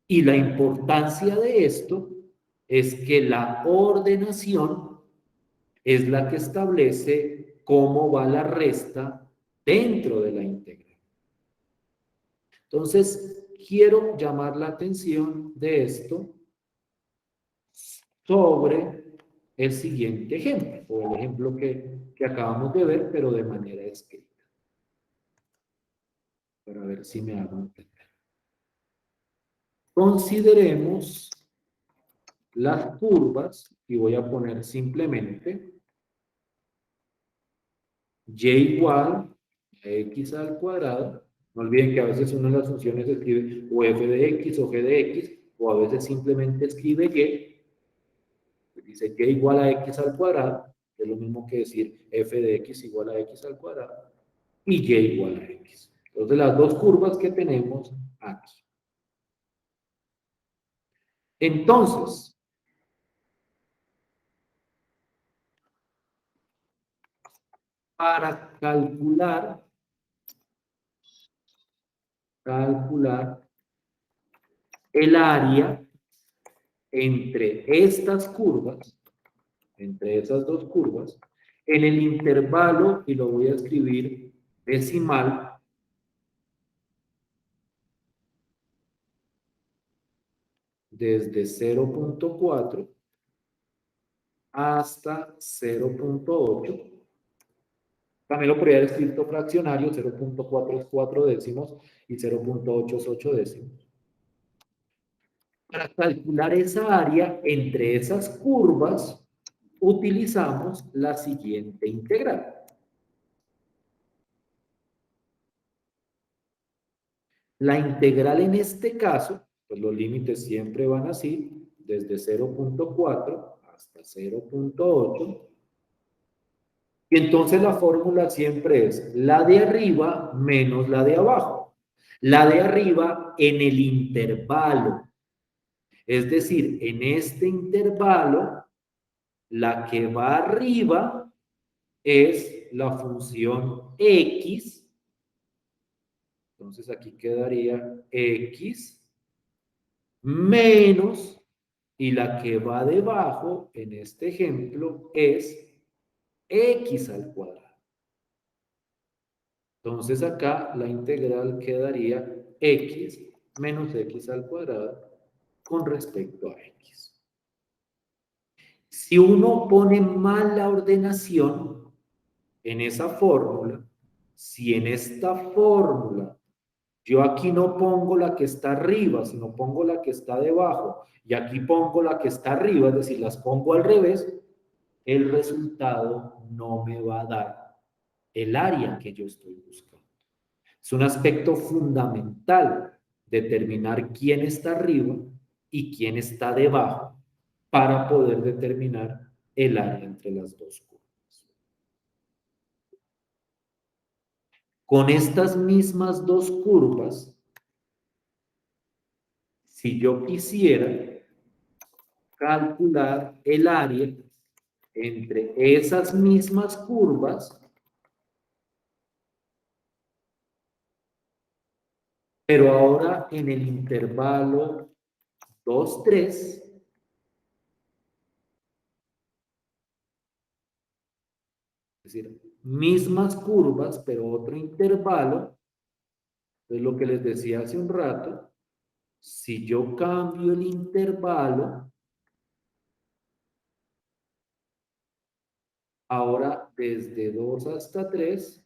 Y la importancia de esto es que la ordenación es la que establece cómo va la resta dentro de la integral. Entonces, quiero llamar la atención de esto sobre el siguiente ejemplo, o el ejemplo que acabamos de ver, pero de manera escrita. Para ver si me hago entender. Consideremos las curvas, y voy a poner simplemente y igual a x al cuadrado. No olviden que a veces una de las funciones escribe o f de x o g de x, o a veces simplemente escribe y. Dice y igual a x al cuadrado, que es lo mismo que decir f de x igual a x al cuadrado, y y igual a x. Entonces, las dos curvas que tenemos aquí. Entonces, para calcular el área entre estas curvas, entre esas dos curvas, en el intervalo, y lo voy a escribir decimal, desde 0.4 hasta 0.8. También lo podría haber escrito fraccionario, 0.4 es 4 décimos y 0.8 es 8 décimos. Para calcular esa área entre esas curvas, utilizamos la siguiente integral. La integral en este caso, pues los límites siempre van así, desde 0.4 hasta 0.8. Y entonces la fórmula siempre es la de arriba menos la de abajo. La de arriba en el intervalo. Es decir, en este intervalo, la que va arriba es la función x. Entonces aquí quedaría x menos, y la que va debajo, en este ejemplo, es x al cuadrado. Entonces acá la integral quedaría x menos x al cuadrado con respecto a x. Si uno pone mal la ordenación en esa fórmula, si en esta fórmula yo aquí no pongo la que está arriba, sino pongo la que está debajo, y aquí pongo la que está arriba, es decir, las pongo al revés, el resultado no me va a dar el área que yo estoy buscando. Es un aspecto fundamental determinar quién está arriba y quién está debajo para poder determinar el área entre las dos curvas. Con estas mismas dos curvas, si yo quisiera calcular el área entre esas mismas curvas, pero ahora en el intervalo 2, 3, es decir, mismas curvas, pero otro intervalo, es lo que les decía hace un rato. Si yo cambio el intervalo, ahora desde 2 hasta 3,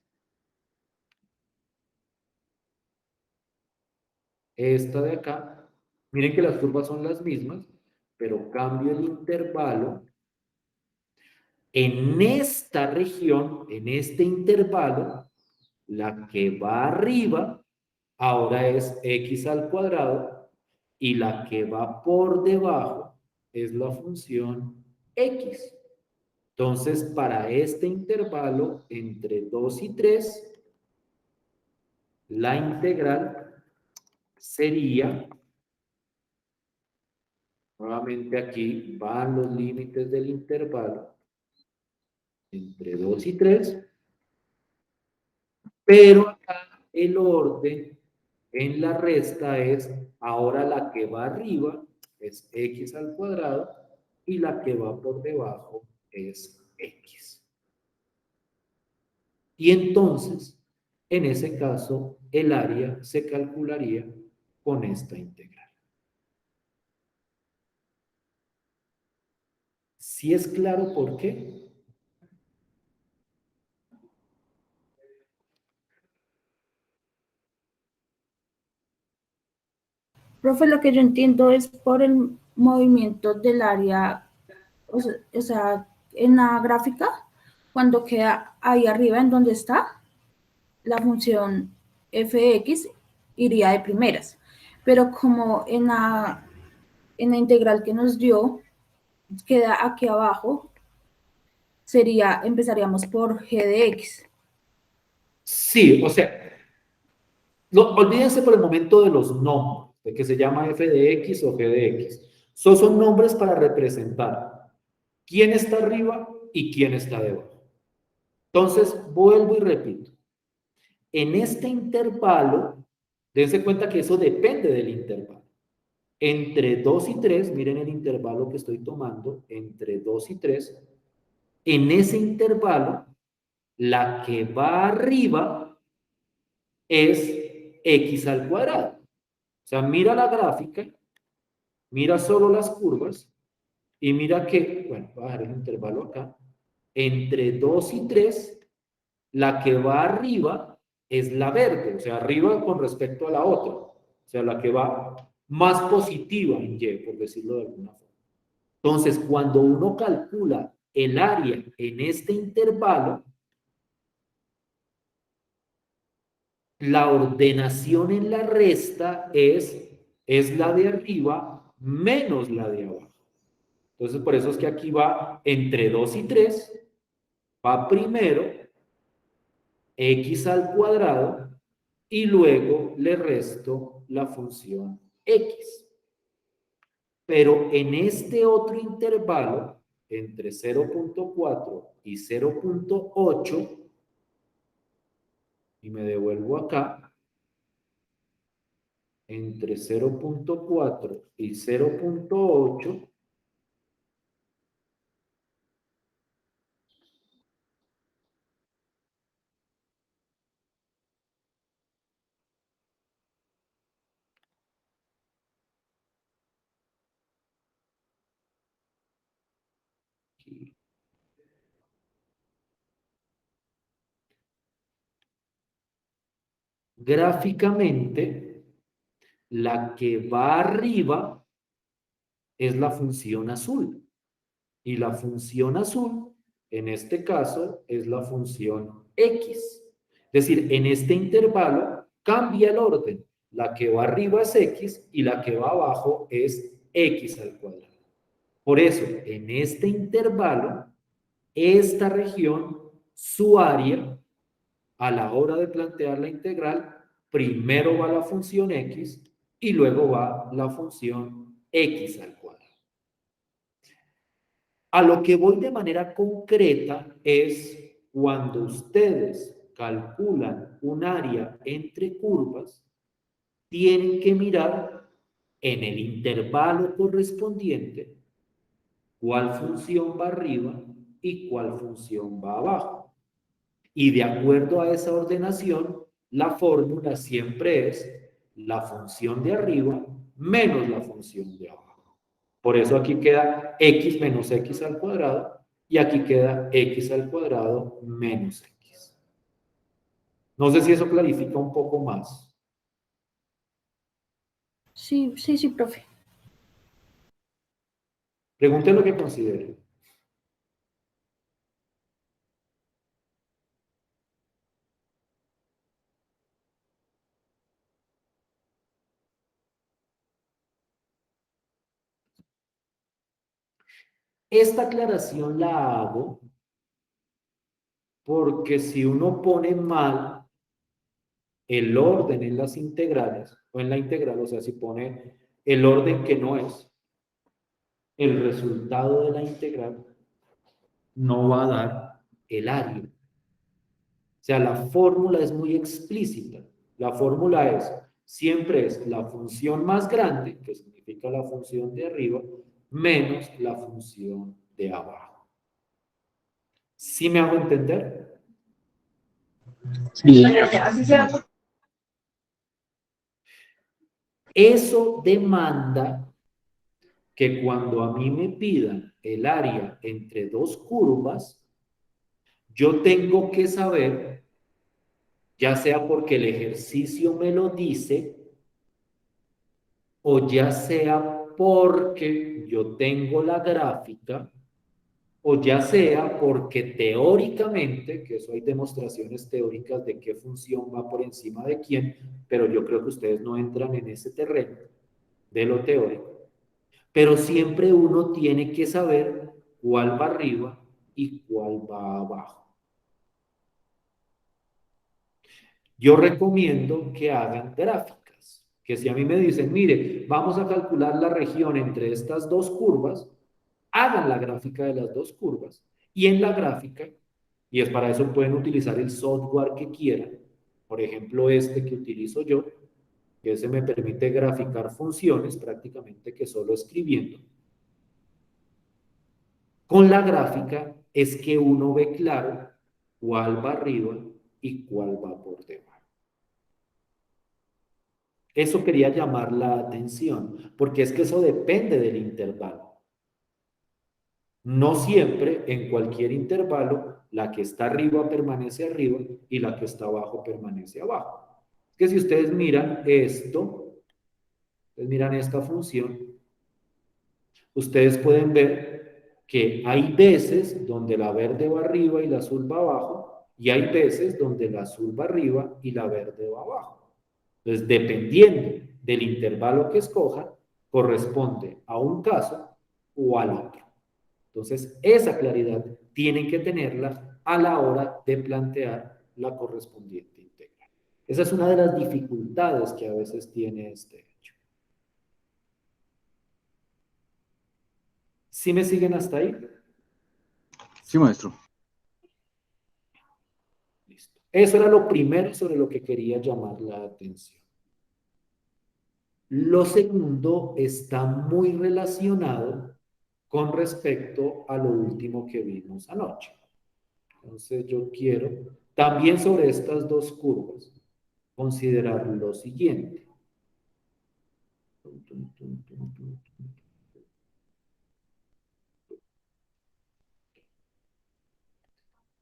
esta de acá, miren que las curvas son las mismas, pero cambio el intervalo. En esta región, en este intervalo, la que va arriba ahora es x al cuadrado y la que va por debajo es la función x. Entonces, para este intervalo entre 2 y 3, la integral sería, nuevamente aquí van los límites del intervalo, entre 2 y 3, pero acá el orden en la resta es, ahora la que va arriba es x al cuadrado y la que va por debajo es x. Y entonces, en ese caso, el área se calcularía con esta integral. ¿Sí es claro por qué? Profe, lo que yo entiendo es por el movimiento del área, o sea, en la gráfica, cuando queda ahí arriba en donde está, la función fx iría de primeras. Pero como en la integral que nos dio, queda aquí abajo, empezaríamos por g de x. Sí, o sea, olvídense por el momento de los nombres, de que se llama f de x o g de x. Son nombres para representar quién está arriba y quién está debajo. Entonces, vuelvo y repito. En este intervalo, dense cuenta que eso depende del intervalo. Entre 2 y 3, miren el intervalo que estoy tomando, entre 2 y 3, en ese intervalo, la que va arriba es x al cuadrado. O sea, mira la gráfica, mira solo las curvas y mira que, bueno, voy a dejar el intervalo acá, entre 2 y 3, la que va arriba es la verde, o sea, arriba con respecto a la otra, o sea, la que va más positiva en Y, por decirlo de alguna forma. Entonces, cuando uno calcula el área en este intervalo, la ordenación en la resta es la de arriba menos la de abajo. Entonces, por eso es que aquí va entre 2 y 3, va primero x al cuadrado y luego le resto la función x. Pero en este otro intervalo, entre 0.4 y 0.8, y me devuelvo acá, entre 0.4 y 0.8, gráficamente, la que va arriba es la función azul. Y la función azul, en este caso, es la función x. Es decir, en este intervalo cambia el orden. La que va arriba es x y la que va abajo es x al cuadrado. Por eso, en este intervalo, esta región, su área, a la hora de plantear la integral, primero va la función x y luego va la función x al cuadrado. A lo que voy de manera concreta es cuando ustedes calculan un área entre curvas, tienen que mirar en el intervalo correspondiente cuál función va arriba y cuál función va abajo. Y de acuerdo a esa ordenación, la fórmula siempre es la función de arriba menos la función de abajo. Por eso aquí queda x menos x al cuadrado y aquí queda x al cuadrado menos x. No sé si eso clarifica un poco más. Sí, sí, sí, profe. Pregunten lo que consideren. Esta aclaración la hago porque si uno pone mal el orden en las integrales, o en la integral, o sea, si pone el orden que no es, el resultado de la integral no va a dar el área. O sea, la fórmula es muy explícita. La fórmula siempre es la función más grande, que significa la función de arriba, menos la función de abajo. ¿Sí me hago entender? Sí, Eso demanda que cuando a mí me pidan el área entre dos curvas, yo tengo que saber, ya sea porque el ejercicio me lo dice, o ya sea porque yo tengo la gráfica, o ya sea porque teóricamente, que eso hay demostraciones teóricas de qué función va por encima de quién, pero yo creo que ustedes no entran en ese terreno de lo teórico. Pero siempre uno tiene que saber cuál va arriba y cuál va abajo. Yo recomiendo que hagan gráficas, que si a mí me dicen, mire, vamos a calcular la región entre estas dos curvas, hagan la gráfica de las dos curvas y en la gráfica, y es para eso pueden utilizar el software que quieran, por ejemplo este que utilizo yo, que ese me permite graficar funciones prácticamente que solo escribiendo. Con la gráfica es que uno ve claro cuál va arriba y cuál va por debajo. Eso quería llamar la atención, porque es que eso depende del intervalo. No siempre en cualquier intervalo la que está arriba permanece arriba y la que está abajo permanece abajo. Es que si ustedes miran esto, ustedes miran esta función, ustedes pueden ver que hay veces donde la verde va arriba y la azul va abajo, y hay veces donde la azul va arriba y la verde va abajo. Entonces, dependiendo del intervalo que escojan, corresponde a un caso o al otro. Entonces, esa claridad tienen que tenerla a la hora de plantear la correspondiente integral. Esa es una de las dificultades que a veces tiene este hecho. ¿Sí me siguen hasta ahí? Sí, maestro. Listo. Eso era lo primero sobre lo que quería llamar la atención. Lo segundo está muy relacionado con respecto a lo último que vimos anoche. Entonces yo quiero, también sobre estas dos curvas, considerar lo siguiente.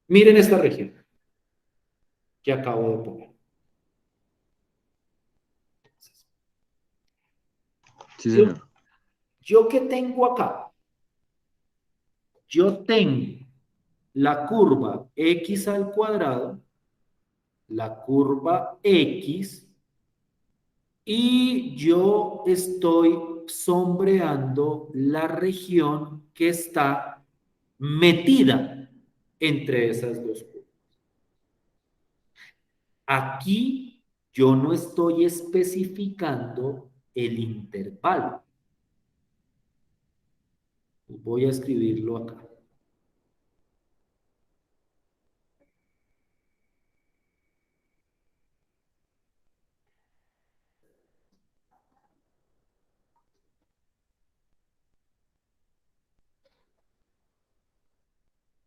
Miren esta región que acabo de poner. Sí, señor. ¿Yo qué tengo acá? Yo tengo la curva x al cuadrado, la curva x, y yo estoy sombreando la región que está metida entre esas dos curvas. Aquí yo no estoy especificando el intervalo. Voy a escribirlo acá.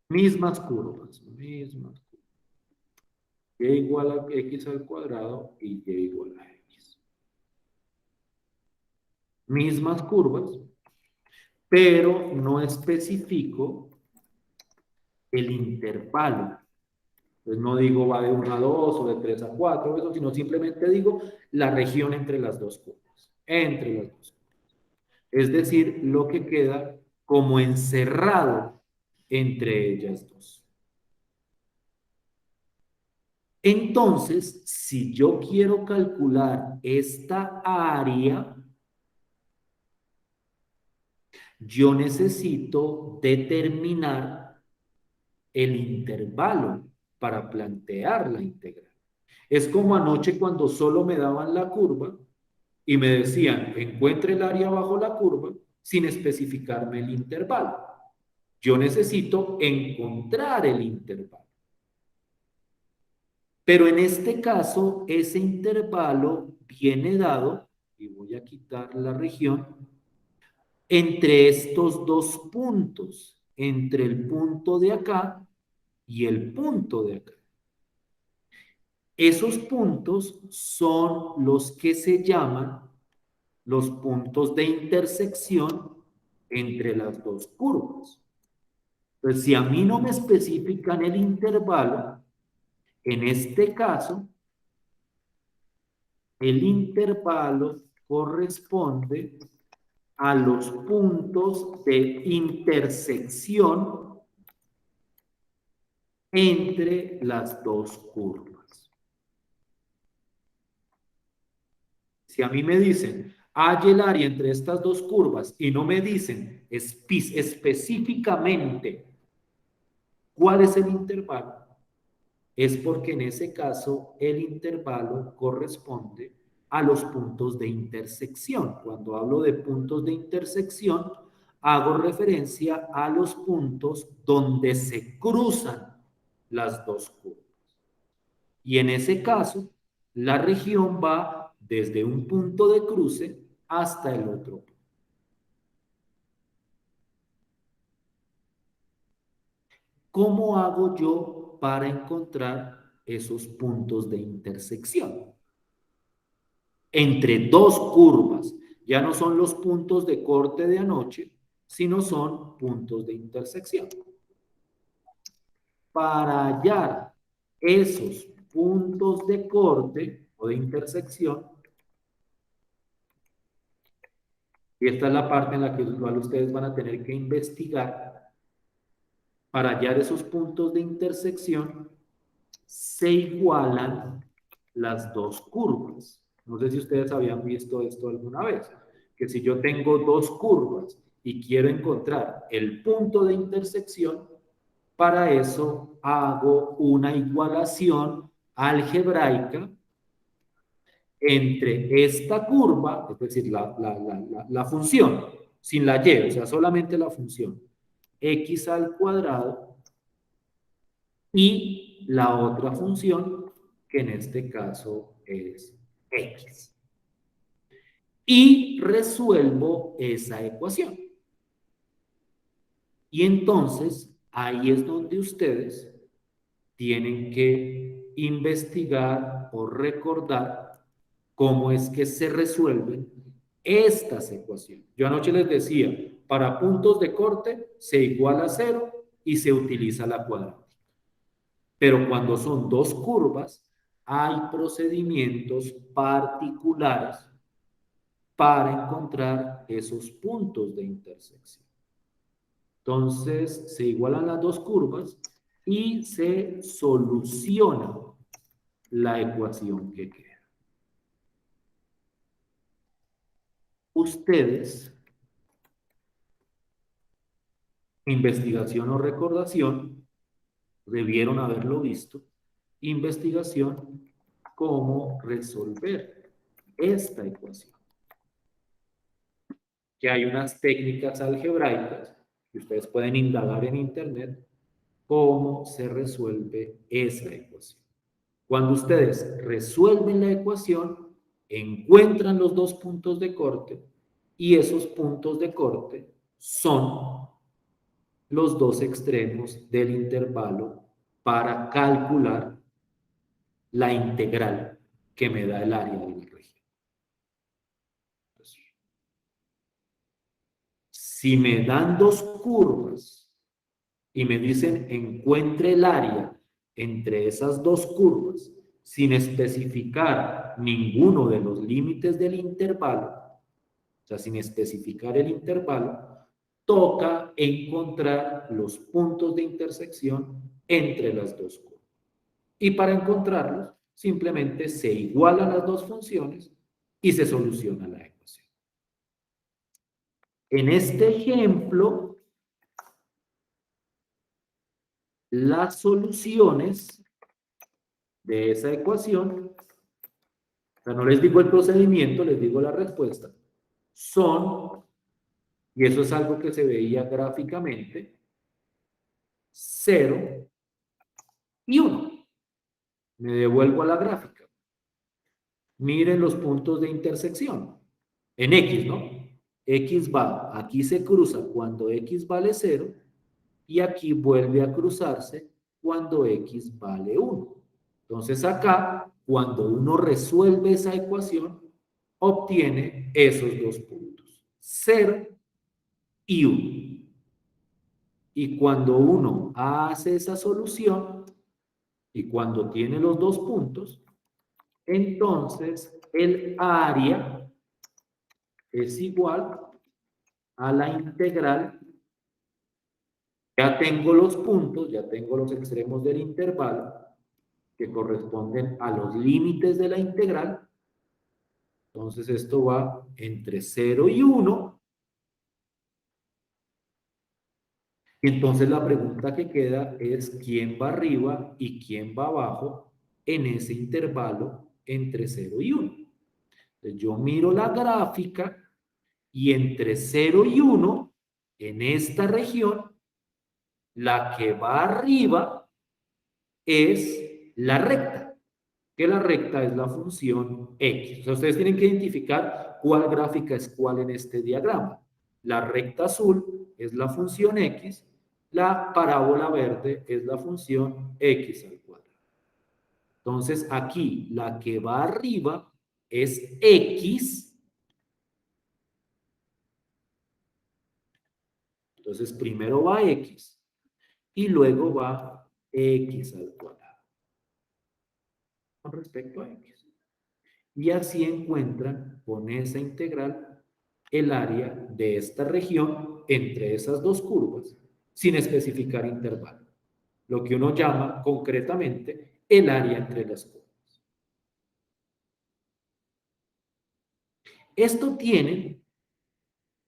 Mismas curvas. Y igual a x al cuadrado y y igual a x. Mismas curvas, pero no especifico el intervalo. Pues no digo va de 1 a 2 o de 3 a 4, eso, sino simplemente digo la región entre las dos curvas. Entre las dos curvas. Es decir, lo que queda como encerrado entre ellas dos. Entonces, si yo quiero calcular esta área, yo necesito determinar el intervalo para plantear la integral. Es como anoche cuando solo me daban la curva y me decían, encuentre el área bajo la curva sin especificarme el intervalo. Yo necesito encontrar el intervalo. Pero en este caso, ese intervalo viene dado, y voy a quitar la región, entre estos dos puntos, entre el punto de acá y el punto de acá. Esos puntos son los que se llaman los puntos de intersección entre las dos curvas. Entonces, si a mí no me especifican el intervalo, en este caso, el intervalo corresponde a los puntos de intersección entre las dos curvas. Si a mí me dicen, halla el área entre estas dos curvas y no me dicen específicamente cuál es el intervalo, es porque en ese caso el intervalo corresponde a los puntos de intersección. Cuando hablo de puntos de intersección, hago referencia a los puntos donde se cruzan las dos curvas. Y en ese caso, la región va desde un punto de cruce hasta el otro punto. ¿Cómo hago yo para encontrar esos puntos de intersección? Entre dos curvas. Ya no son los puntos de corte de anoche, sino son puntos de intersección. Para hallar esos puntos de corte o de intersección, y esta es la parte en la que ustedes van a tener que investigar, para hallar esos puntos de intersección, se igualan las dos curvas. No sé si ustedes habían visto esto alguna vez, que si yo tengo dos curvas y quiero encontrar el punto de intersección, para eso hago una igualación algebraica entre esta curva, es decir, la función, sin la y, o sea, solamente la función, x al cuadrado, y la otra función, que en este caso es x. Y resuelvo esa ecuación. Y entonces, ahí es donde ustedes tienen que investigar o recordar cómo es que se resuelven estas ecuaciones. Yo anoche les decía, para puntos de corte se iguala a 0 y se utiliza la cuadrática. Pero cuando son dos curvas, hay procedimientos particulares para encontrar esos puntos de intersección. Entonces, se igualan las dos curvas y se soluciona la ecuación que queda. Ustedes, investigación o recordación, debieron haberlo visto, investigación, cómo resolver esta ecuación. Que hay unas técnicas algebraicas que ustedes pueden indagar en internet, cómo se resuelve esa ecuación. Cuando ustedes resuelven la ecuación, encuentran los dos puntos de corte y esos puntos de corte son los dos extremos del intervalo para calcular la integral que me da el área de la región. Si me dan dos curvas y me dicen encuentre el área entre esas dos curvas sin especificar ninguno de los límites del intervalo, o sea, sin especificar el intervalo, toca encontrar los puntos de intersección entre las dos curvas. Y para encontrarlos, simplemente se igualan las dos funciones y se soluciona la ecuación. En este ejemplo, las soluciones de esa ecuación, o sea, no les digo el procedimiento, les digo la respuesta, son, y eso es algo que se veía gráficamente, 0 y 1. Me devuelvo a la gráfica. Miren los puntos de intersección. En X, ¿no? X va, aquí se cruza cuando X vale 0 y aquí vuelve a cruzarse cuando X vale 1. Entonces acá, cuando uno resuelve esa ecuación, obtiene esos dos puntos, 0 y 1. Y cuando uno hace esa solución, y cuando tiene los dos puntos, entonces el área es igual a la integral. Ya tengo los puntos, ya tengo los extremos del intervalo que corresponden a los límites de la integral. Entonces esto va entre 0 y 1. Y entonces la pregunta que queda es quién va arriba y quién va abajo en ese intervalo entre 0 y 1. Entonces yo miro la gráfica y entre 0 y 1, en esta región, la que va arriba es la recta, que la recta es la función X. O sea, ustedes tienen que identificar cuál gráfica es cuál en este diagrama. La recta azul es la función X, la parábola verde es la función X al cuadrado. Entonces, aquí la que va arriba es X. Entonces, primero va X y luego va X al cuadrado con respecto a X. Y así encuentran con esa integral el área de esta región entre esas dos curvas, sin especificar intervalo. Lo que uno llama concretamente el área entre las curvas. Esto tienen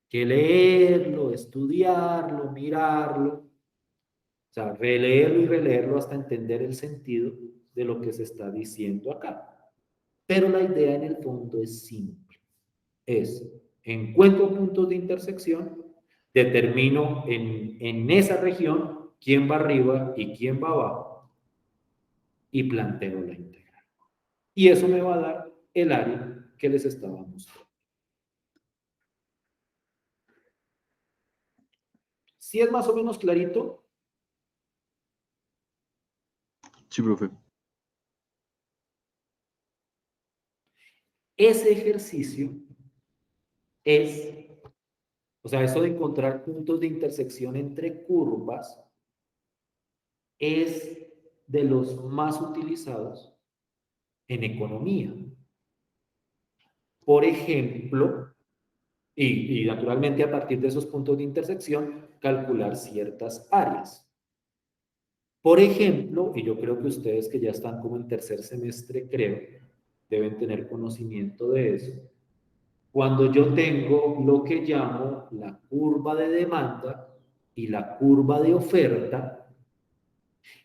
que leerlo, estudiarlo, mirarlo, o sea, releerlo y releerlo hasta entender el sentido de lo que se está diciendo acá. Pero la idea en el fondo es simple. Es, encuentro puntos de intersección, determino en esa región quién va arriba y quién va abajo y planteo la integral. Y eso me va a dar el área que les estaba mostrando. ¿Sí es más o menos clarito? Sí, profe. Ese ejercicio es, o sea, eso de encontrar puntos de intersección entre curvas es de los más utilizados en economía. Por ejemplo, y naturalmente a partir de esos puntos de intersección, calcular ciertas áreas. Por ejemplo, y yo creo que ustedes que ya están como en tercer semestre, creo, deben tener conocimiento de eso. Cuando yo tengo lo que llamo la curva de demanda y la curva de oferta,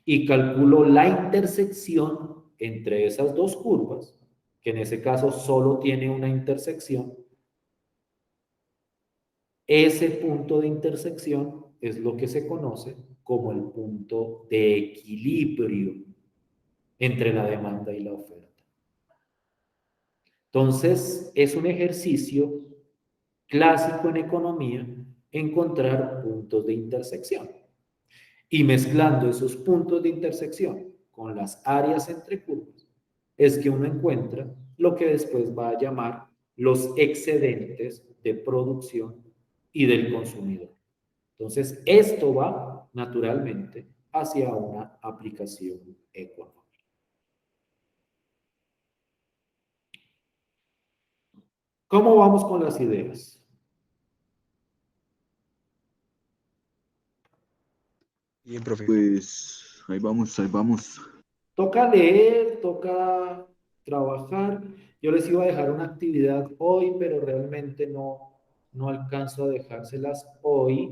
y calculo la intersección entre esas dos curvas, que en ese caso solo tiene una intersección, ese punto de intersección es lo que se conoce como el punto de equilibrio entre la demanda y la oferta. Entonces, es un ejercicio clásico en economía encontrar puntos de intersección. Y mezclando esos puntos de intersección con las áreas entre curvas, es que uno encuentra lo que después va a llamar los excedentes de producción y del consumidor. Entonces, esto va naturalmente hacia una aplicación económica. ¿Cómo vamos con las ideas? Bien, profe. Pues ahí vamos, ahí vamos. Toca leer, toca trabajar. Yo les iba a dejar una actividad hoy, pero realmente no no alcanzo a dejárselas hoy.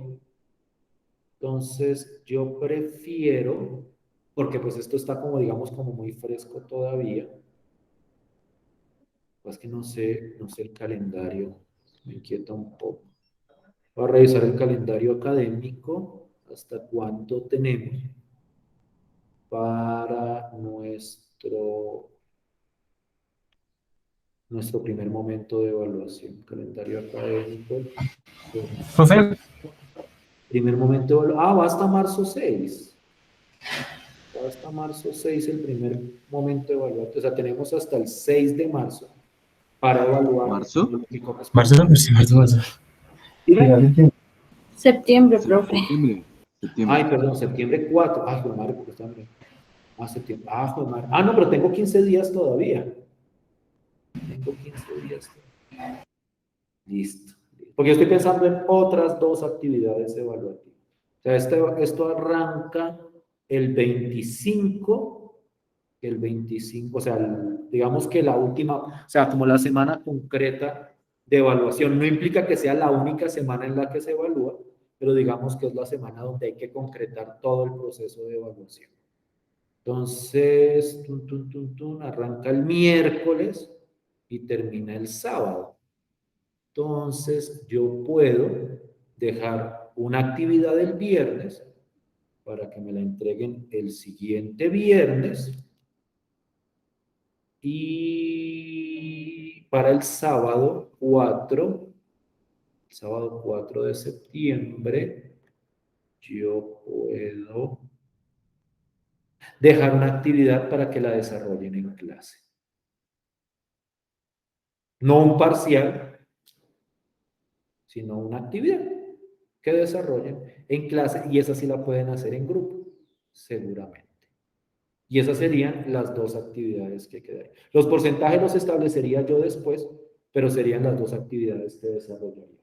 Entonces, yo prefiero, porque pues esto está como, digamos, como muy fresco todavía. Pues que no sé el calendario, me inquieta un poco. Voy a revisar el calendario académico, hasta cuánto tenemos para nuestro primer momento de evaluación. Calendario académico. Profe, Primer momento de evaluación. Ah, va hasta marzo 6. Va hasta marzo 6 el primer momento de evaluación. O sea, tenemos hasta el 6 de marzo para evaluar ¿Marzo? lo que corresponde. marzo, sí, marzo. Dime. Septiembre, profe. Septiembre. Septiembre. Ay, perdón, septiembre 4. Ay, joder, madre, porque está bien. Ah, septiembre. Ah, joder, madre. Ah, no, pero tengo 15 días todavía. Tengo 15 días todavía. Listo. Porque yo estoy pensando en otras dos actividades evaluativas. O sea, esto arranca el 25, o sea, digamos que la última, o sea, como la semana concreta de evaluación. No implica que sea la única semana en la que se evalúa, pero digamos que es la semana donde hay que concretar todo el proceso de evaluación. Entonces, arranca el miércoles y termina el sábado. Entonces, yo puedo dejar una actividad el viernes para que me la entreguen el siguiente viernes y para el sábado 4 de septiembre, yo puedo dejar una actividad para que la desarrollen en clase. No un parcial, sino una actividad que desarrollen en clase y esa sí la pueden hacer en grupo, seguramente. Y esas serían las dos actividades que quedarían. Los porcentajes los establecería yo después, pero serían las dos actividades que desarrollaría.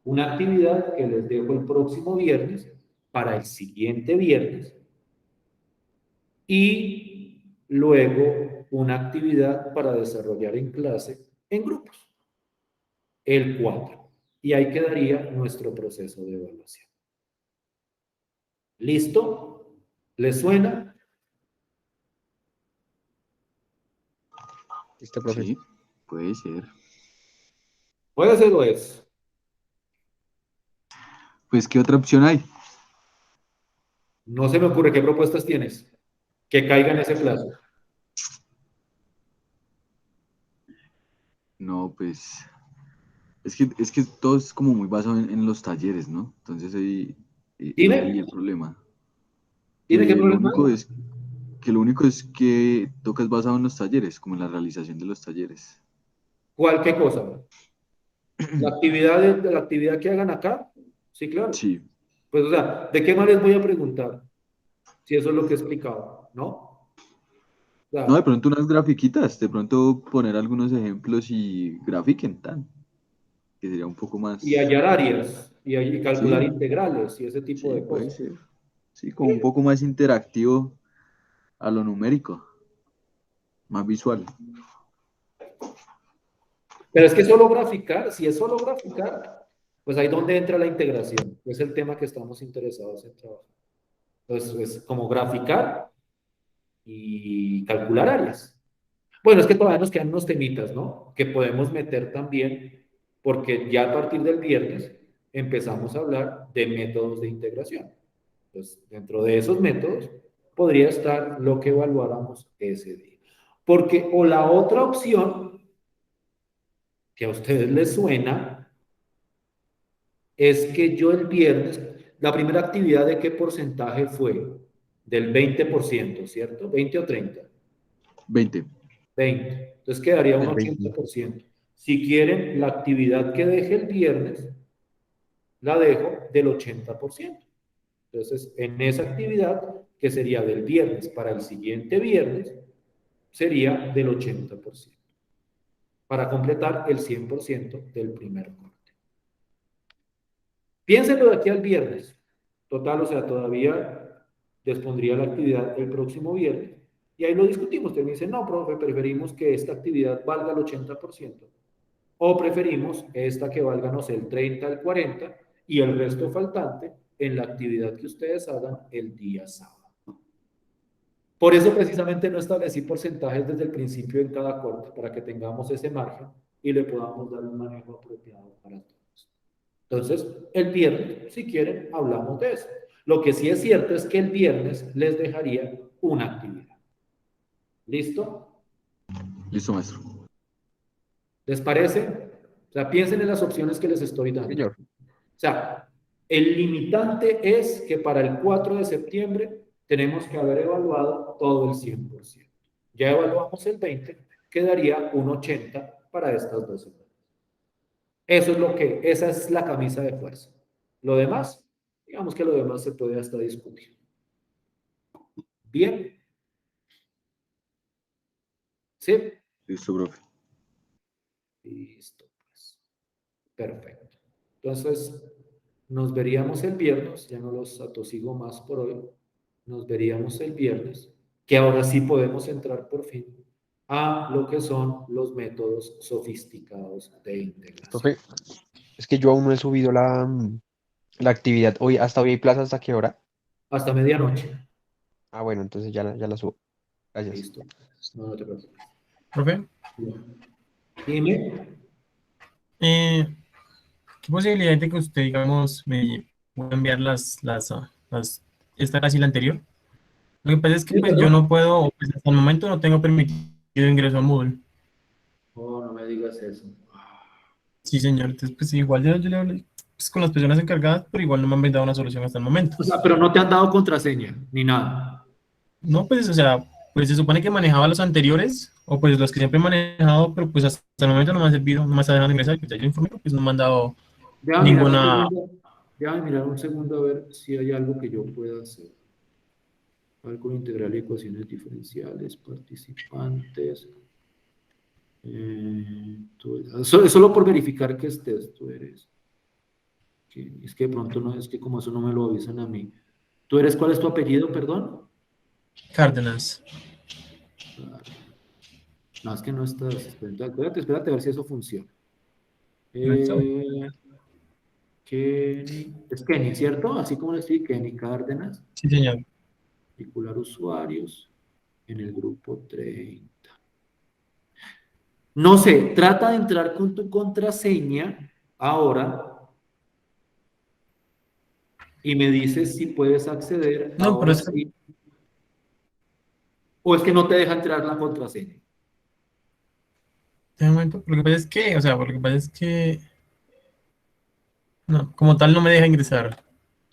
Una actividad que les dejo el próximo viernes para el siguiente viernes y luego una actividad para desarrollar en clase en grupos, el 4. Y ahí quedaría nuestro proceso de evaluación. ¿Listo? ¿Les suena? Listo, profe. Sí, puede ser. Puede ser o es. Pues, ¿qué otra opción hay? No se me ocurre qué propuestas tienes que caiga en ese plazo. No, pues, es que todo es como muy basado en los talleres, ¿no? Entonces es ahí el Dime, problema. dime qué Lo problema único hay. es que lo único es que toca es basado en los talleres, como en la realización de los talleres. ¿Cuál qué cosa? ¿La actividad de la actividad que hagan acá? Sí, claro. Sí. Pues, o sea, ¿de qué más les voy a preguntar? Si eso es lo que he explicado, ¿no? O No, de sea, pronto unas grafiquitas, de pronto poner algunos ejemplos y grafiquen, tan, que sería un poco y más, hallar áreas, y calcular sí, integrales y ese tipo sí, de puede cosas. ser. Sí, como un poco más interactivo a lo numérico, más visual. Pero es que solo graficar, si es solo graficar, pues ahí donde entra la integración, es el tema que estamos interesados en trabajar. Entonces, es como graficar y calcular áreas. Bueno, es que todavía nos quedan unos temitas, ¿no? Que podemos meter también, porque ya a partir del viernes empezamos a hablar de métodos de integración. Entonces, dentro de esos métodos podría estar lo que evaluáramos ese día. Porque, o la otra opción, que a ustedes les suena, es que yo el viernes, la primera actividad de qué porcentaje fue? Del 20%, ¿cierto? 20 o 30. 20. 20. Entonces quedaría un El 20. 80%. Si quieren, la actividad que deje el viernes, la dejo del 80%. Entonces, en esa actividad, que sería del viernes para el siguiente viernes, sería del 80%, para completar el 100% del primer corte. Piénsenlo de aquí al viernes. Total, o sea, todavía les pondría la actividad el próximo viernes y ahí lo discutimos. Ustedes me dicen, no, profe, preferimos que esta actividad valga el 80%. o preferimos esta que valga, no sé, el 30, el 40 y el resto faltante en la actividad que ustedes hagan el día sábado. Por eso precisamente no establecí porcentajes desde el principio en cada corte, para que tengamos ese margen y le podamos dar un manejo apropiado para todos. Entonces, el viernes, si quieren, hablamos de eso. Lo que sí es cierto es que el viernes les dejaría una actividad. ¿Listo? Listo, maestro. ¿Les parece? O sea, piensen en las opciones que les estoy dando. Señor. O sea, el limitante es que para el 4 de septiembre tenemos que haber evaluado todo el 100%. Ya evaluamos el 20%, quedaría un 80% para estas 2 semanas. Esa es la camisa de fuerza. Lo demás, digamos que lo demás se puede hasta discutir. Bien. ¿Sí? Listo, profe. Listo, pues. Perfecto. Entonces, nos veríamos el viernes, ya no los atosigo más por hoy. Nos veríamos el viernes, que ahora sí podemos entrar por fin a lo que son los métodos sofisticados de integración. Profe, es que yo aún no he subido la actividad. ¿Hasta hoy hay plaza hasta qué hora? Hasta medianoche. Ah, bueno, entonces ya la subo. Gracias. Listo. No te preocupes. Profe, Dime. ¿qué posibilidad hay de que usted, digamos, me pueda enviar esta casi la anterior? Lo que pasa es que Sí, pues, perdón. yo no puedo, pues, hasta el momento no tengo permitido ingreso a Moodle. Oh, no me digas eso. Sí, señor. Entonces, pues igual yo le hablé pues, con las personas encargadas, pero igual no me han brindado una solución hasta el momento. O sea, pero no te han dado contraseña, ni nada. No, pues, o sea, pues se supone que manejaba los anteriores, o pues los que siempre he manejado, pero pues hasta el momento no me ha servido, no me está dejando ingresar, pues ya yo informé, pues no me han dado ninguna... Déjame mirar un segundo a ver si hay algo que yo pueda hacer. Cálculo integral y ecuaciones diferenciales, participantes. Solo por verificar que estés, tú eres. Es que de pronto no, es que como eso no me lo avisan a mí. ¿Tú eres cuál es tu apellido, perdón? Cárdenas. No, es que no estás. Espérate a ver si eso funciona. No está. Es Kenny, ¿cierto? Así como le estoy, Kenny Cárdenas. Sí, señor. Articular usuarios en el grupo 30. No sé, trata de entrar con tu contraseña ahora y me dices si puedes acceder No, pero ahora es que, sí. O es que no te deja entrar la contraseña. de momento, lo que pasa es que, o sea, lo que pasa es que, no, como tal no me deja ingresar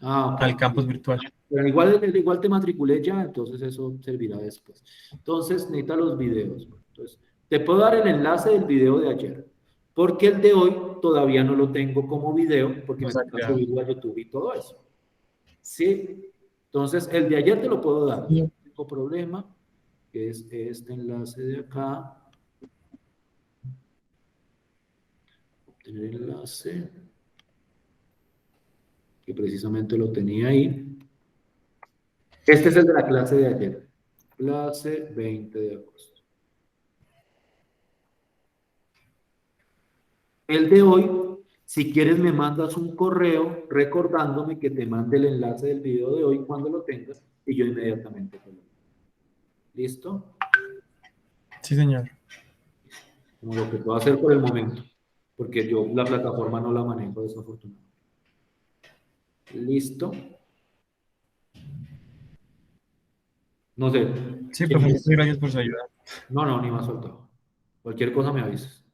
Ok. al campus virtual. Pero igual te matriculé ya, entonces eso servirá después. Entonces, necesita los videos. Entonces, te puedo dar el enlace del video de ayer, porque el de hoy todavía no lo tengo como video, porque No me se ha toca creado. subirlo a YouTube y todo eso. ¿Sí? Entonces, el de ayer te lo puedo dar. Sí. No tengo problema, que es este enlace de acá. Obtener el enlace, que precisamente lo tenía ahí. Este es el de la clase de ayer. Clase 20 de agosto. El de hoy, si quieres me mandas un correo recordándome que te mande el enlace del video de hoy cuando lo tengas y yo inmediatamente te lo mando. ¿Listo? Sí, señor. Como lo que puedo hacer por el momento, porque yo la plataforma no la manejo desafortunadamente. ¿Listo? No sé. Sí, ¿Quién profe, es? muchas gracias por su ayuda. No, ni me ha soltado. Cualquier cosa me avisas.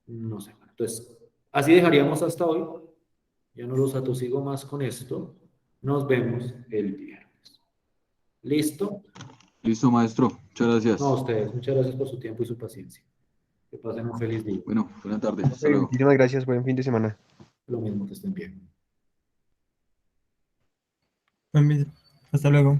No sé. Entonces, así dejaríamos hasta hoy. Ya no los atosigo más con esto. Nos vemos el viernes. ¿Listo? Listo, maestro. Muchas gracias. No, a ustedes. Muchas gracias por su tiempo y su paciencia. Que pasen un feliz día. Bueno, buena tarde. Hasta luego. Muchísimas gracias, buen fin de semana. Lo mismo, que estén bien. Hasta luego.